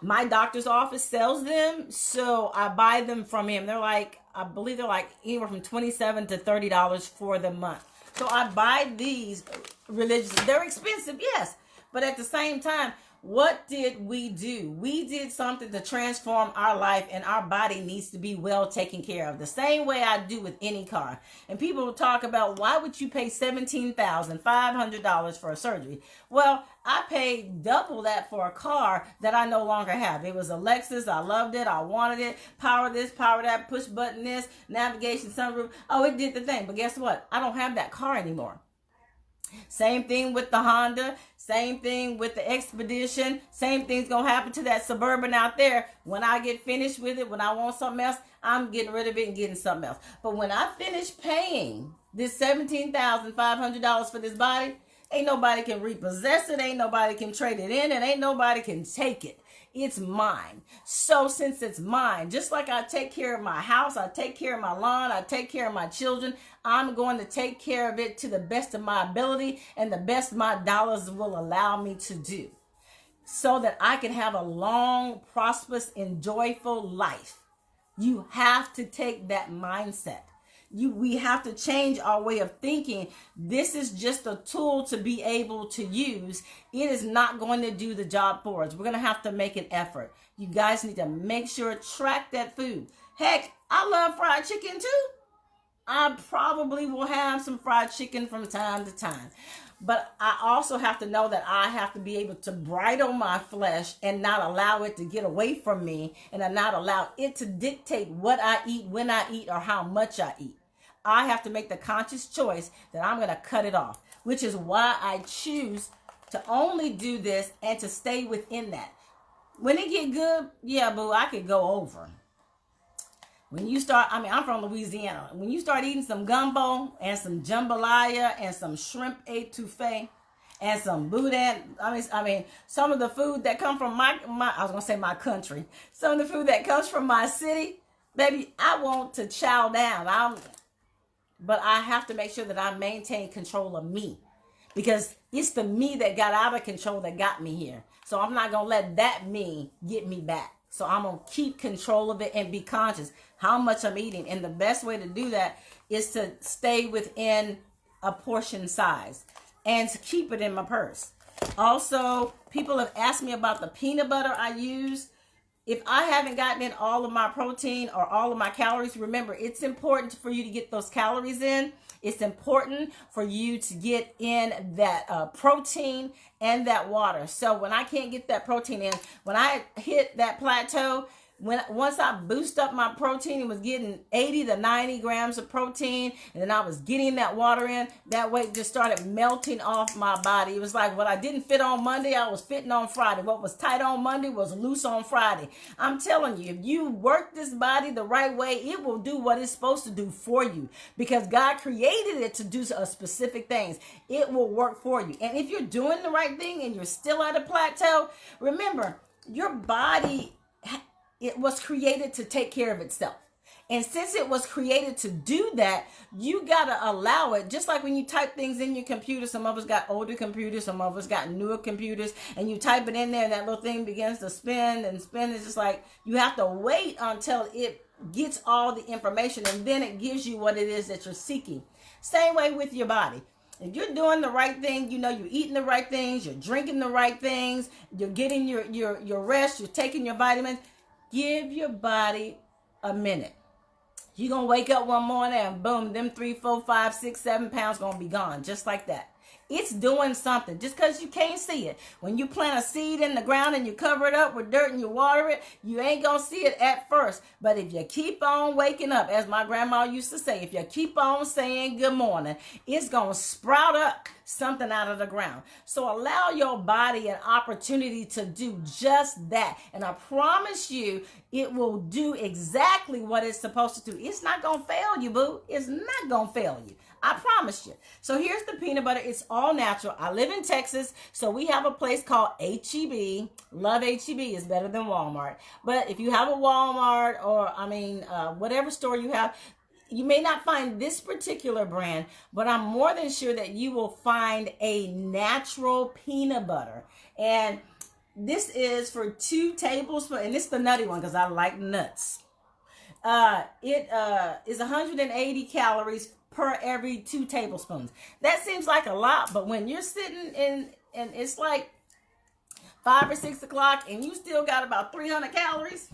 My doctor's office sells them, so I buy them from him. I believe they're like anywhere from $27 to $30 for the month. So I buy these religiously. They're expensive, yes, but at the same time, what did we do? We did something to transform our life, and our body needs to be well taken care of. The same way I do with any car. And people will talk about, why would you pay $17,500 for a surgery? Well, I paid double that for a car that I no longer have. It was a Lexus. I loved it. I wanted it. Power this, power that, push button this, navigation, sunroof. Oh, it did the thing. But guess what? I don't have that car anymore. Same thing with the Honda, same thing with the Expedition, same thing's going to happen to that Suburban out there. When I get finished with it, when I want something else, I'm getting rid of it and getting something else. But when I finish paying this $17,500 for this body, ain't nobody can repossess it, ain't nobody can trade it in, and ain't nobody can take it. It's mine. So since it's mine, just like I take care of my house, I take care of my lawn, I take care of my children, I'm going to take care of it to the best of my ability and the best my dollars will allow me to do, so that I can have a long, prosperous, and joyful life. You have to take that mindset. We have to change our way of thinking. This is just a tool to be able to use. It is not going to do the job for us. We're going to have to make an effort. You guys need to make sure, track that food. Heck, I love fried chicken too. I probably will have some fried chicken from time to time. But I also have to know that I have to be able to bridle my flesh and not allow it to get away from me, and not allow it to dictate what I eat, when I eat, or how much I eat. I have to make the conscious choice that I'm going to cut it off, which is why I choose to only do this and to stay within that. When it get good, yeah, boo, I could go over. When you start, I'm from Louisiana. When you start eating some gumbo and some jambalaya and some shrimp etouffee and some boudin, some of the food that come from my country. Some of the food that comes from my city, baby, I want to chow down. But I have to make sure that I maintain control of me, because it's the me that got out of control that got me here. So I'm not going to let that me get me back. So I'm going to keep control of it and be conscious how much I'm eating. And the best way to do that is to stay within a portion size and to keep it in my purse. Also, people have asked me about the peanut butter I use. If I haven't gotten in all of my protein or all of my calories, remember, it's important for you to get those calories in. It's important for you to get in that protein and that water. So when I can't get that protein in, when I hit that plateau, once I boost up my protein, it was getting 80 to 90 grams of protein, and then I was getting that water in, that weight just started melting off my body. It was like what I didn't fit on Monday, I was fitting on Friday. What was tight on Monday was loose on Friday. I'm telling you, if you work this body the right way, it will do what it's supposed to do for you, because God created it to do specific things. It will work for you. And if you're doing the right thing and you're still at a plateau, remember, your body, it was created to take care of itself. And since it was created to do that, you got to allow it. Just like when you type things in your computer, some of us got older computers, some of us got newer computers, and you type it in there and that little thing begins to spin and spin. It's just like you have to wait until it gets all the information, and then it gives you what it is that you're seeking. Same way with your body. If you're doing the right thing, you're eating the right things, you're drinking the right things, you're getting your rest, you're taking your vitamins, give your body a minute. You're going to wake up one morning and boom, them 3, 4, 5, 6, 7 pounds going to be gone just like that. It's doing something just because you can't see it. When you plant a seed in the ground and you cover it up with dirt and you water it, you ain't going to see it at first. But if you keep on waking up, as my grandma used to say, if you keep on saying good morning, it's going to sprout up something out of the ground. So allow your body an opportunity to do just that. And I promise you, it will do exactly what it's supposed to do. It's not going to fail you, boo. It's not going to fail you. I promise you. So here's the peanut butter. It's all natural. I live in Texas, so we have a place called H-E-B. Love H-E-B. It's better than Walmart. But if you have a Walmart or, whatever store you have, you may not find this particular brand, but I'm more than sure that you will find a natural peanut butter. And this is for 2 tablespoons, and this is the nutty one because I like nuts. It is 180 calories per every 2 tablespoons. That seems like a lot, but when you're sitting in, and it's like 5 or 6 o'clock and you still got about 300 calories,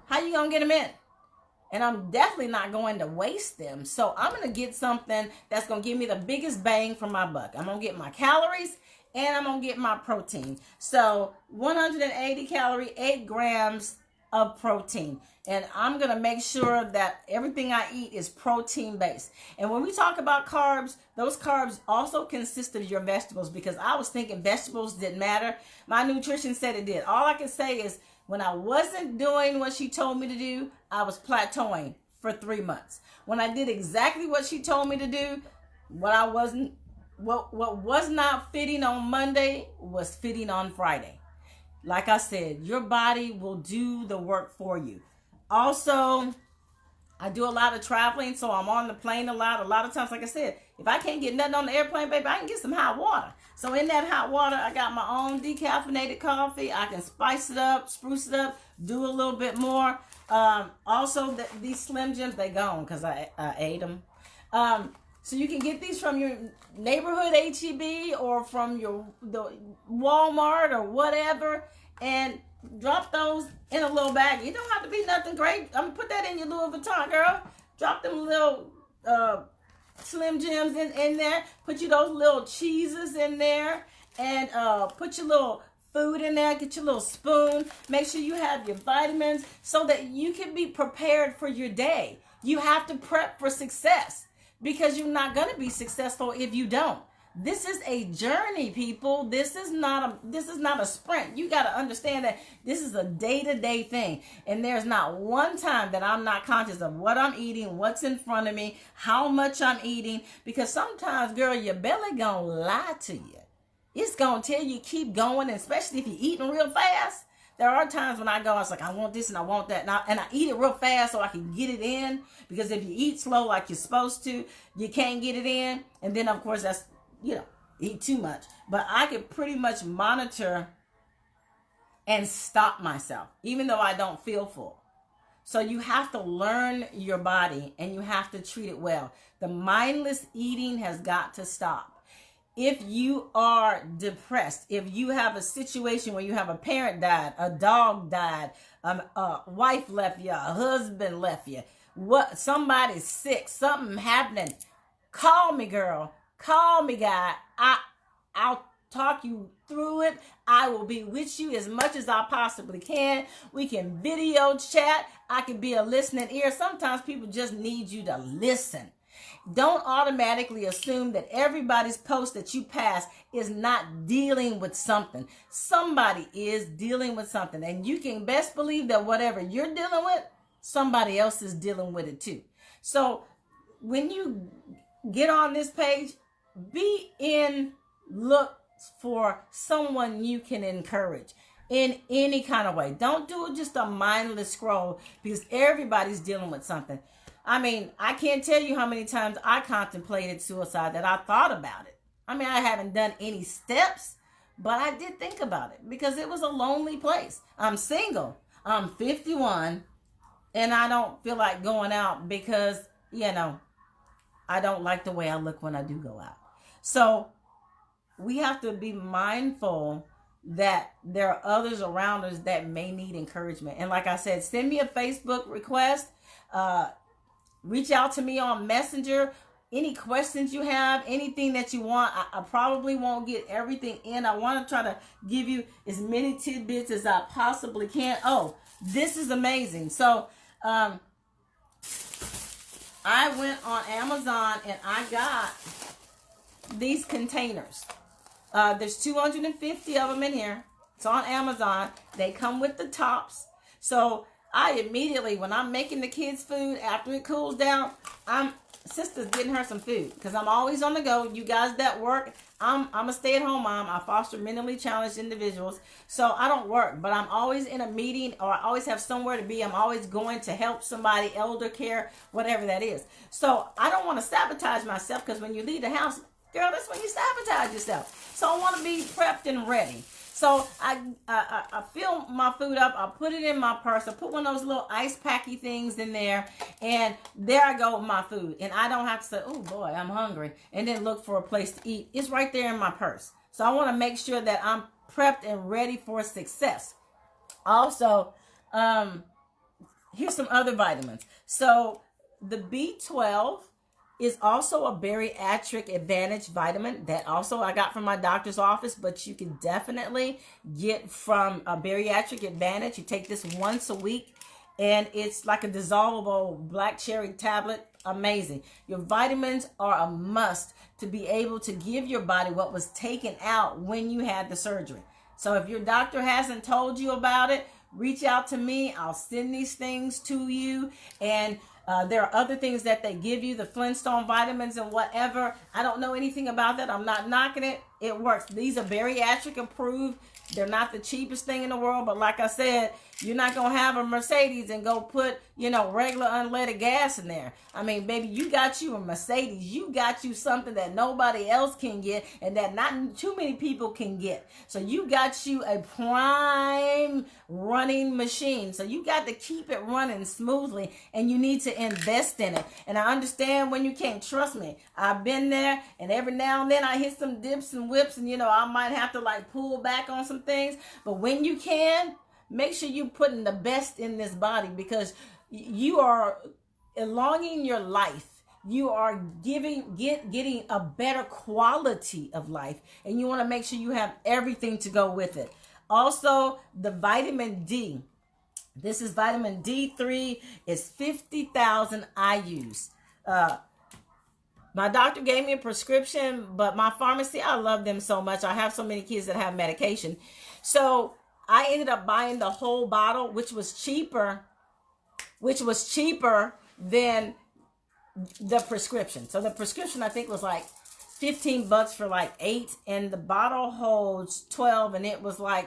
how you gonna get them in? And I'm definitely not going to waste them. So I'm going to get something that's going to give me the biggest bang for my buck. I'm going to get my calories and I'm going to get my protein. So 180 calorie, 8 grams of protein. And I'm going to make sure that everything I eat is protein based. And when we talk about carbs, those carbs also consist of your vegetables, because I was thinking vegetables didn't matter. My nutrition said it did. All I can say is when I wasn't doing what she told me to do, I was plateauing for 3 months. When I did exactly what she told me to do, what was not fitting on Monday was fitting on Friday. Like I said, your body will do the work for you. Also, I do a lot of traveling, so I'm on the plane a lot. A lot of times, like I said, if I can't get nothing on the airplane, baby, I can get some hot water. So in that hot water, I got my own decaffeinated coffee. I can spice it up, spruce it up, do a little bit more. Also, these Slim Jims, they gone because I ate them. So you can get these from your neighborhood H-E-B or from the Walmart or whatever, and drop those in a little bag. You don't have to be nothing great. I'm gonna put that in your Louis Vuitton, girl. Drop them little Slim Jims in there. Put you those little cheeses in there, and put your little food in there. Get your little spoon. Make sure you have your vitamins so that you can be prepared for your day. You have to prep for success, because you're not going to be successful if you don't. This is a journey, people. This is not a sprint. You got to understand that this is a day-to-day thing. And there's not one time that I'm not conscious of what I'm eating, what's in front of me, how much I'm eating. Because sometimes, girl, your belly gonna lie to you. It's gonna tell you keep going, especially if you're eating real fast. There are times when I go, I was like, I want this and I want that. And I eat it real fast so I can get it in. Because if you eat slow like you're supposed to, you can't get it in. And then, of course, that's, eat too much. But I can pretty much monitor and stop myself, even though I don't feel full. So you have to learn your body and you have to treat it well. The mindless eating has got to stop. If you are depressed, if you have a situation where you have a parent died, a dog died, a wife left you, a husband left you, somebody's sick, something happening, call me, girl. Call me, guy. I'll talk you through it. I will be with you as much as I possibly can. We can video chat. I can be a listening ear. Sometimes people just need you to listen. Don't automatically assume that everybody's post that you pass is not dealing with something. Somebody is dealing with something. And you can best believe that whatever you're dealing with, somebody else is dealing with it too. So when you get on this page, be in look for someone you can encourage in any kind of way. Don't do just a mindless scroll, because everybody's dealing with something. I mean, I can't tell you how many times I contemplated suicide, that I thought about it. I mean, I haven't done any steps, but I did think about it because it was a lonely place. I'm single. I'm 51, and I don't feel like going out because, I don't like the way I look when I do go out. So we have to be mindful that there are others around us that may need encouragement. And like I said, send me a Facebook request. Reach out to me on Messenger, any questions you have, anything that you want. I probably won't get everything in. I want to try to give you as many tidbits as I possibly can. Oh, this is amazing. So I went on Amazon and I got these containers. There's 250 of them in here. It's on Amazon. They come with the tops. So I immediately, when I'm making the kids food, after it cools down, sister's getting her some food because I'm always on the go. You guys that work, I'm a stay-at-home mom. I foster mentally challenged individuals. So I don't work, but I'm always in a meeting or I always have somewhere to be. I'm always going to help somebody, elder care, whatever that is. So I don't want to sabotage myself because when you leave the house, girl, that's when you sabotage yourself. So I want to be prepped and ready. So I fill my food up. I put it in my purse. I put one of those little ice packy things in there. And there I go with my food. And I don't have to say, oh, boy, I'm hungry. And then look for a place to eat. It's right there in my purse. So I want to make sure that I'm prepped and ready for success. Also, here's some other vitamins. So the B12 is also a bariatric advantage vitamin that also I got from my doctor's office, but you can definitely get from a bariatric advantage. You take this once a week and it's like a dissolvable black cherry tablet. Amazing. Your vitamins are a must to be able to give your body what was taken out when you had the surgery. So if your doctor hasn't told you about it, reach out to me. I'll send these things to you. And there are other things that they give you, the Flintstone vitamins and whatever. I don't know anything about that. I'm not knocking it. It works. These are bariatric approved. They're not the cheapest thing in the world, but like I said, you're not going to have a Mercedes and go put, regular unleaded gas in there. I mean, baby, you got you a Mercedes. You got you something that nobody else can get and that not too many people can get. So you got you a prime running machine. So you got to keep it running smoothly and you need to invest in it. And I understand when you can't. Trust me. I've been there and every now and then I hit some dips and whips and, I might have to pull back on some things. But when you can, make sure you're putting the best in this body because you are elonging your life. You are getting a better quality of life. And you want to make sure you have everything to go with it. Also, the vitamin D. This is vitamin D3. It's 50,000 IUs. My doctor gave me a prescription, but my pharmacy, I love them so much. I have so many kids that have medication. So I ended up buying the whole bottle, which was cheaper than the prescription. So the prescription, I think, was $15 for 8, and the bottle holds 12, and it was I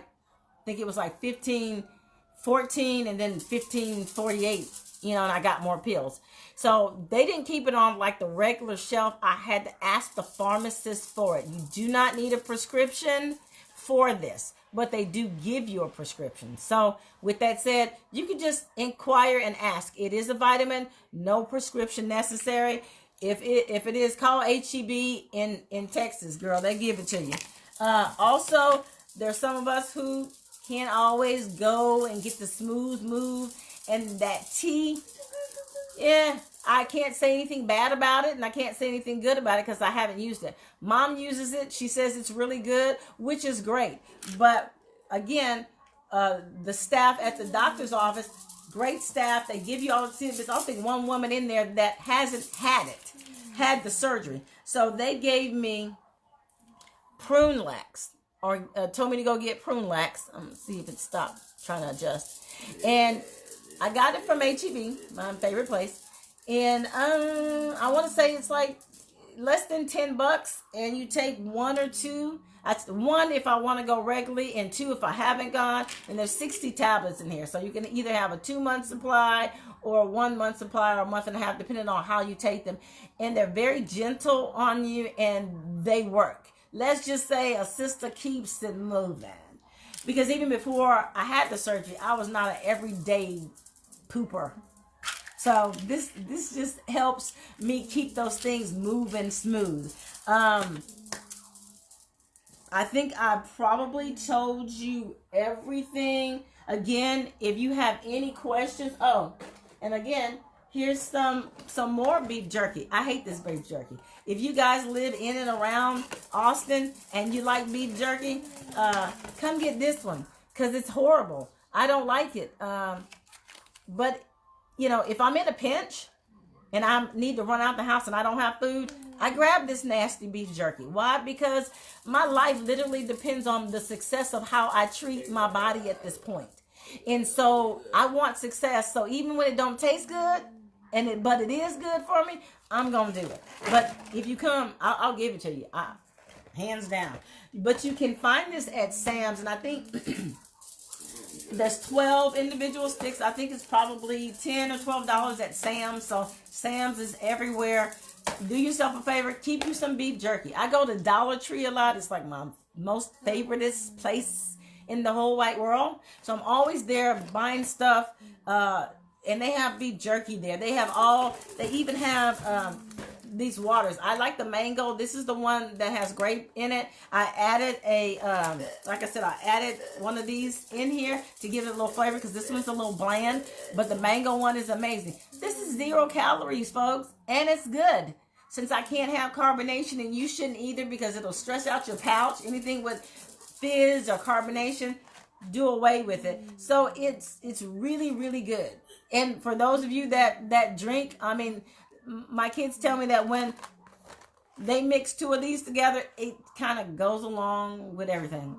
think it was 15.14 and then 15.48, and I got more pills. So they didn't keep it on the regular shelf. I had to ask the pharmacist for it. You do not need a prescription for this, but they do give you a prescription. So with that said, you can just inquire and ask. It is a vitamin, no prescription necessary. If it is, call HEB in Texas, girl, they give it to you. Also, there's some of us who can't always go and get the smooth move, and that tea, I can't say anything bad about it, and I can't say anything good about it because I haven't used it. Mom uses it. She says it's really good, which is great. But again, the staff at the doctor's office, great staff. They give you all the tidbits. I think one woman in there that hasn't had the surgery. So they gave me prune lax, or told me to go get prune lax. I'm going to see if it stopped trying to adjust. And I got it from HEB, my favorite place. And I want to say it's less than $10, and you take one or two. One if I want to go regularly, and two if I haven't gone. And there's 60 tablets in here, so you can either have a 2-month supply or a 1-month supply or a month and a half, depending on how you take them. And they're very gentle on you, and they work. Let's just say a sister keeps it moving, because even before I had the surgery, I was not an everyday pooper. So this just helps me keep those things moving smooth. I think I probably told you everything. Again, if you have any questions, and again, Here's some more beef jerky. I hate this beef jerky. If you guys live in and around Austin and you like beef jerky, come get this one because it's horrible. I don't like it. But, you know, if I'm in a pinch and I need to run out the house and I don't have food, I grab this nasty beef jerky. Why? Because my life literally depends on the success of how I treat my body at this point. And so I want success. So even when it don't taste good, but it is good for me, I'm going to do it. But if you come, I'll give it to you. Hands down. But you can find this at Sam's, and I think there's 12 individual sticks. I think it's probably $10 or $12 at Sam's. So Sam's is everywhere. Do yourself a favor. Keep you some beef jerky. I go to Dollar Tree a lot. It's like my most favoriteest place in the whole wide world. So I'm always there buying stuff. And they have beef jerky there. They even have these waters. I like the mango. This is the one that has grape in it. I added like I said, I added one of these in here to give it a little flavor because this one's a little bland, but the mango one is amazing. This is 0 calories, folks, and it's good. Since I can't have carbonation, and you shouldn't either because it'll stress out your pouch, anything with fizz or carbonation, do away with it. So it's really, really good. And for those of you that drink, I mean, my kids tell me that when they mix 2 of these together, it kind of goes along with everything.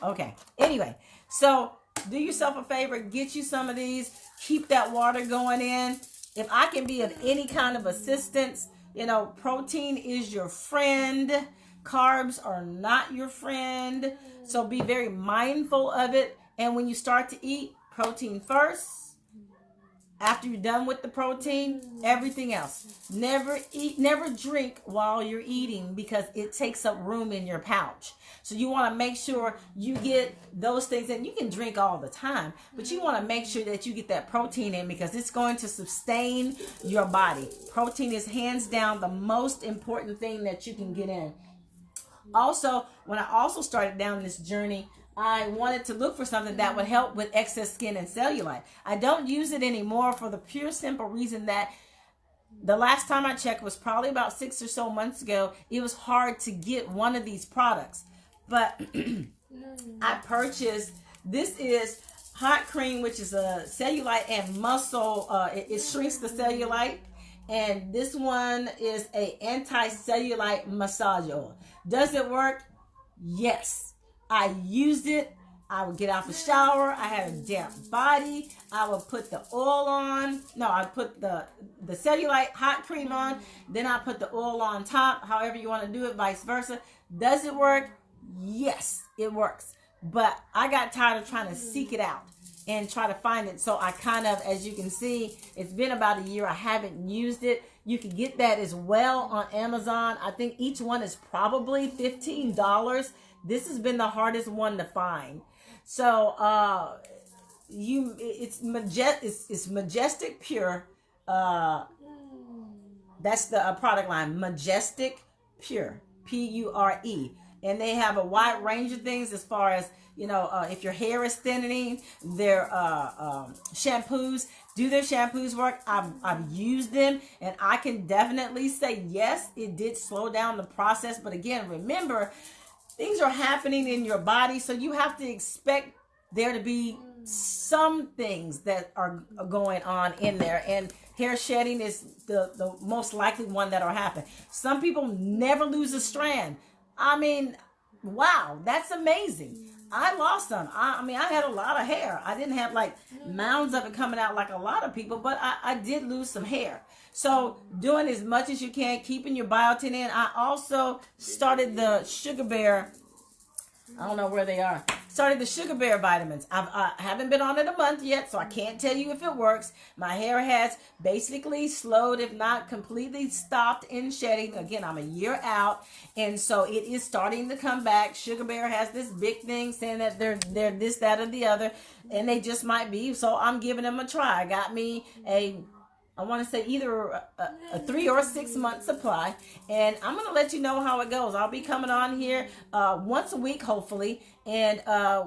Okay. Anyway, so do yourself a favor, get you some of these, keep that water going in. If I can be of any kind of assistance, you know, protein is your friend. Carbs are not your friend. So be very mindful of it. And when you start to eat, protein first. After you're done with the protein, everything else. Never drink while you're eating because it takes up room in your pouch. So you want to make sure you get those things, and you can drink all the time, but you want to make sure that you get that protein in because it's going to sustain your body. Protein is hands down the most important thing that you can get in. Also, when I also started down this journey, I wanted to look for something that would help with excess skin and cellulite. I don't use it anymore for the pure simple reason that the last time I checked was probably about 6 or so months ago. It was hard to get one of these products. But I purchased, this is hot cream, which is a cellulite and muscle. It shrinks the cellulite. And this one is a anti-cellulite massage oil. Does it work? Yes. I used it. I would get out the shower. I had a damp body. I would put the oil on. No, I put the cellulite hot cream on. Then I put the oil on top. However you want to do it, vice versa. Does it work? Yes, it works. But I got tired of trying to seek it out and try to find it. So I kind of, as you can see, it's been about a year. I haven't used it. You can get that as well on Amazon. I think each one is probably $15. This has been the hardest one to find. So it's Majestic Pure. That's the product line, Majestic Pure, Pure. And they have a wide range of things as far as, you know, if your hair is thinning, their shampoos. Do their shampoos work? I've used them, and I can definitely say yes, it did slow down the process. But again, remember, things are happening in your body, so you have to expect there to be some things that are going on in there. And hair shedding is the most likely one that will happen. Some people never lose a strand. I mean, wow, that's amazing. I lost some. I mean, I had a lot of hair. I didn't have like mounds of it coming out like a lot of people, but I did lose some hair. So doing as much as you can, keeping your biotin in. I also started the Sugar Bear. I don't know where they are. Started the Sugar Bear vitamins. I haven't been on it a month yet, so I can't tell you if it works. My hair has basically slowed, if not completely stopped in shedding. Again, I'm a year out, and so it is starting to come back. Sugar Bear has this big thing saying that they're this, that, or the other, and they just might be. So I'm giving them a try. I got me I want to say either a 3 or 6 month supply, and I'm going to let you know how it goes. I'll be coming on here once a week, hopefully, and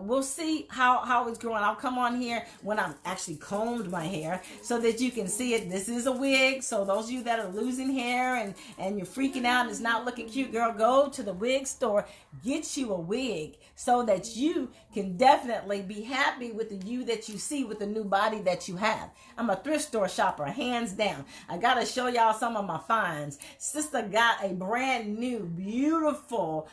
we'll see how it's growing. I'll come on here when I've actually combed my hair so that you can see it. This is a wig, so those of you that are losing hair and you're freaking out and it's not looking cute, girl, go to the wig store, get you a wig so that you can definitely be happy with the you that you see with the new body that you have. I'm a thrift store shopper, hands down. I gotta show y'all some of my finds. Sister got a brand new, beautiful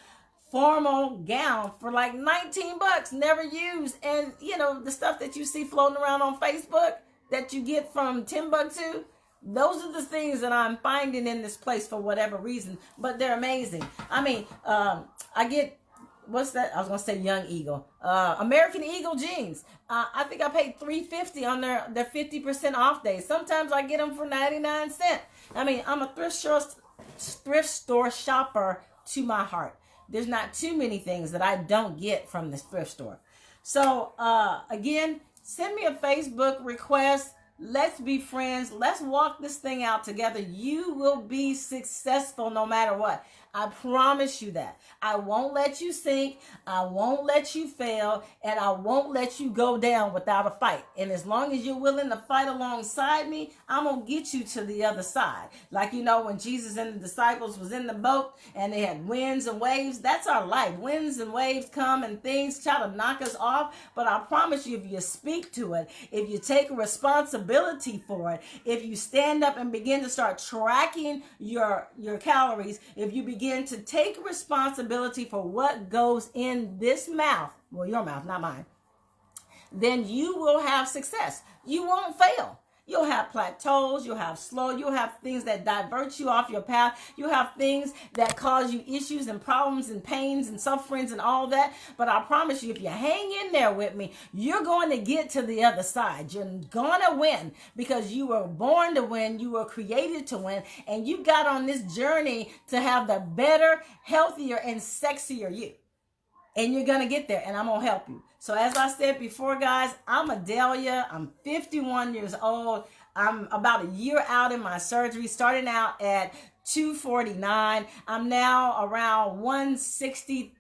formal gown for like 19 bucks, never used. And you know, the stuff that you see floating around on Facebook that you get from Timbuktu, those are the things that I'm finding in this place for whatever reason, but they're amazing. I mean, I get, what's that? I was gonna say Young Eagle, American Eagle jeans. I think I paid $3.50 on their 50% off days. Sometimes I get them for 99 cents. I mean, I'm a thrift store shopper to my heart. There's not too many things that I don't get from this thrift store. So again, send me a Facebook request. Let's be friends. Let's walk this thing out together. You will be successful no matter what. I promise you that. I won't let you sink. I won't let you fail. And I won't let you go down without a fight. And as long as you're willing to fight alongside me, I'm going to get you to the other side. Like, you know, when Jesus and the disciples was in the boat and they had winds and waves, that's our life. Winds and waves come and things try to knock us off. But I promise you, if you speak to it, if you take responsibility for it, if you stand up and begin to start tracking your calories, if you begin to take responsibility for what goes in this mouth, well, your mouth, not mine, then you will have success. You won't fail. You'll have plateaus, you'll have you'll have things that divert you off your path. You'll have things that cause you issues and problems and pains and sufferings and all that. But I promise you, if you hang in there with me, you're going to get to the other side. You're going to win because you were born to win. You were created to win. And you got on this journey to have the better, healthier, and sexier you. And you're going to get there, and I'm going to help you. So as I said before, guys, I'm Adela. I'm 51 years old. I'm about a year out in my surgery, starting out at 249. I'm now around 160,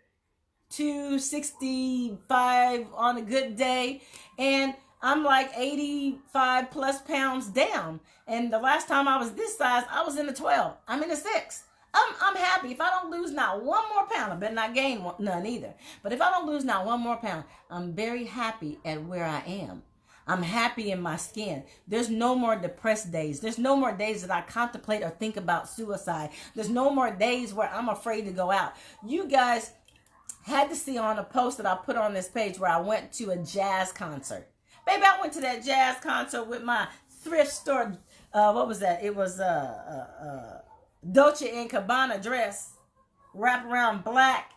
265 on a good day. And I'm like 85 plus pounds down. And the last time I was this size, I was in the 12. I'm in the 6. I'm happy. If I don't lose not one more pound, I better not gain none either. But if I don't lose not one more pound, I'm very happy at where I am. I'm happy in my skin. There's no more depressed days. There's no more days that I contemplate or think about suicide. There's no more days where I'm afraid to go out. You guys had to see on a post that I put on this page where I went to a jazz concert. Baby, I went to that jazz concert with my thrift store. What was that? It was Dolce & Gabbana dress, wrap around black,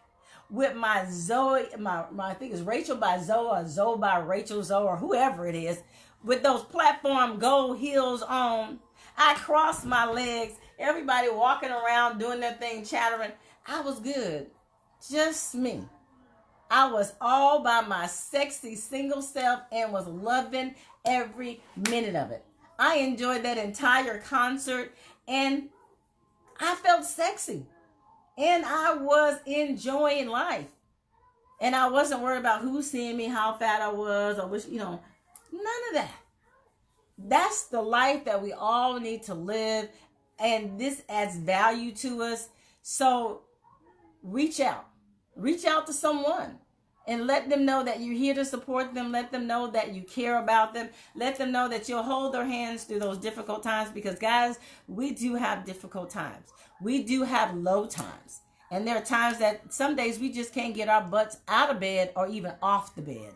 with my Zoe, my I think it's Rachel by Zoe, or Zoe by Rachel Zoe, or whoever it is, with those platform gold heels on. I crossed my legs, everybody walking around doing their thing, chattering. I was good, just me. I was all by my sexy single self and was loving every minute of it. I enjoyed that entire concert, and I felt sexy, and I was enjoying life, and I wasn't worried about who's seeing me, how fat I was, or which, none of that. That's the life that we all need to live, and this adds value to us. So reach out to someone and let them know that you're here to support them. Let them know that you care about them. Let them know that you'll hold their hands through those difficult times, because guys, we do have difficult times. We do have low times. And there are times that some days we just can't get our butts out of bed or even off the bed.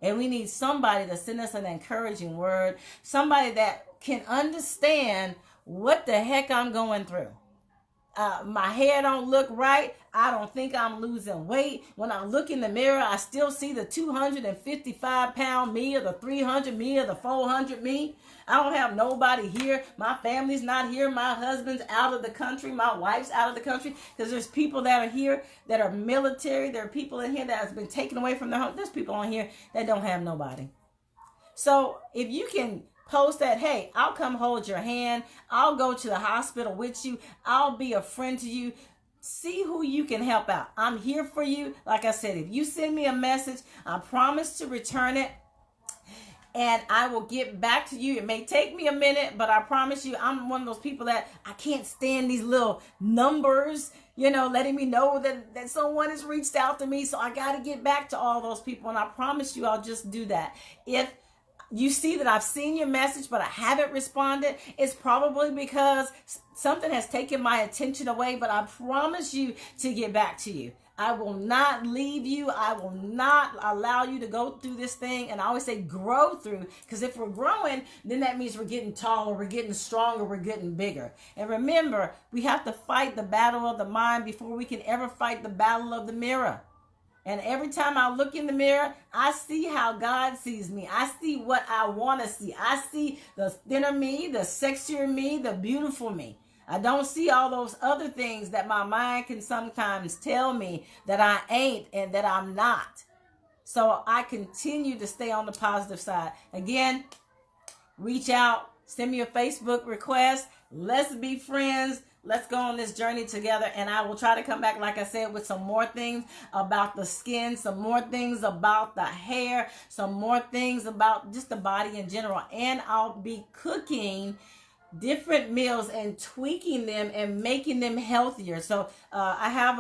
And we need somebody to send us an encouraging word, somebody that can understand what the heck I'm going through. My hair don't look right. I don't think I'm losing weight. When I look in the mirror, I still see the 255-pound me, or the 300 me, or the 400 me. I don't have nobody here. My family's not here. My husband's out of the country. My wife's out of the country, because there's people that are here that are military. There are people in here that has been taken away from their home. There's people on here that don't have nobody. So if you can post that, hey, I'll come hold your hand. I'll go to the hospital with you. I'll be a friend to you. see who you can help out. I'm here for you. Like I said, if you send me a message, I promise to return it. And I will get back to you. It may take me a minute, but I promise you, I'm one of those people that I can't stand these little numbers, letting me know that someone has reached out to me. So I got to get back to all those people. And I promise you, I'll just do that. If you see that I've seen your message, but I haven't responded, it's probably because something has taken my attention away, but I promise you to get back to you. I will not leave you. I will not allow you to go through this thing. And I always say grow through, because if we're growing, then that means we're getting taller, we're getting stronger, we're getting bigger. And remember, we have to fight the battle of the mind before we can ever fight the battle of the mirror. And every time I look in the mirror, I see how God sees me. I see what I want to see. I see the thinner me, the sexier me, the beautiful me. I don't see all those other things that my mind can sometimes tell me that I ain't and that I'm not. So I continue to stay on the positive side. Again, reach out, send me a Facebook request. Let's be friends. Let's go on this journey together. And I will try to come back, like I said, with some more things about the skin, some more things about the hair, some more things about just the body in general. And I'll be cooking different meals and tweaking them and making them healthier. So I have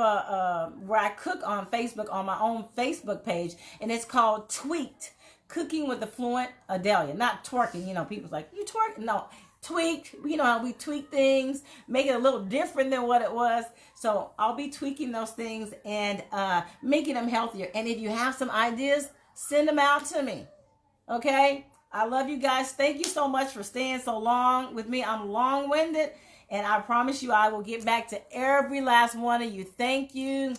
where I cook on Facebook, on my own Facebook page, and it's called Tweaked, Cooking with AffluentAdela. Not twerking, people's like, you twerk? No, tweaked. How we tweak things, make it a little different than what it was. So I'll be tweaking those things and making them healthier. And if you have some ideas, send them out to me. Okay? I love you guys. Thank you so much for staying so long with me. I'm long-winded, and I promise you I will get back to every last one of you. Thank you.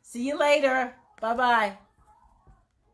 See you later. Bye-bye.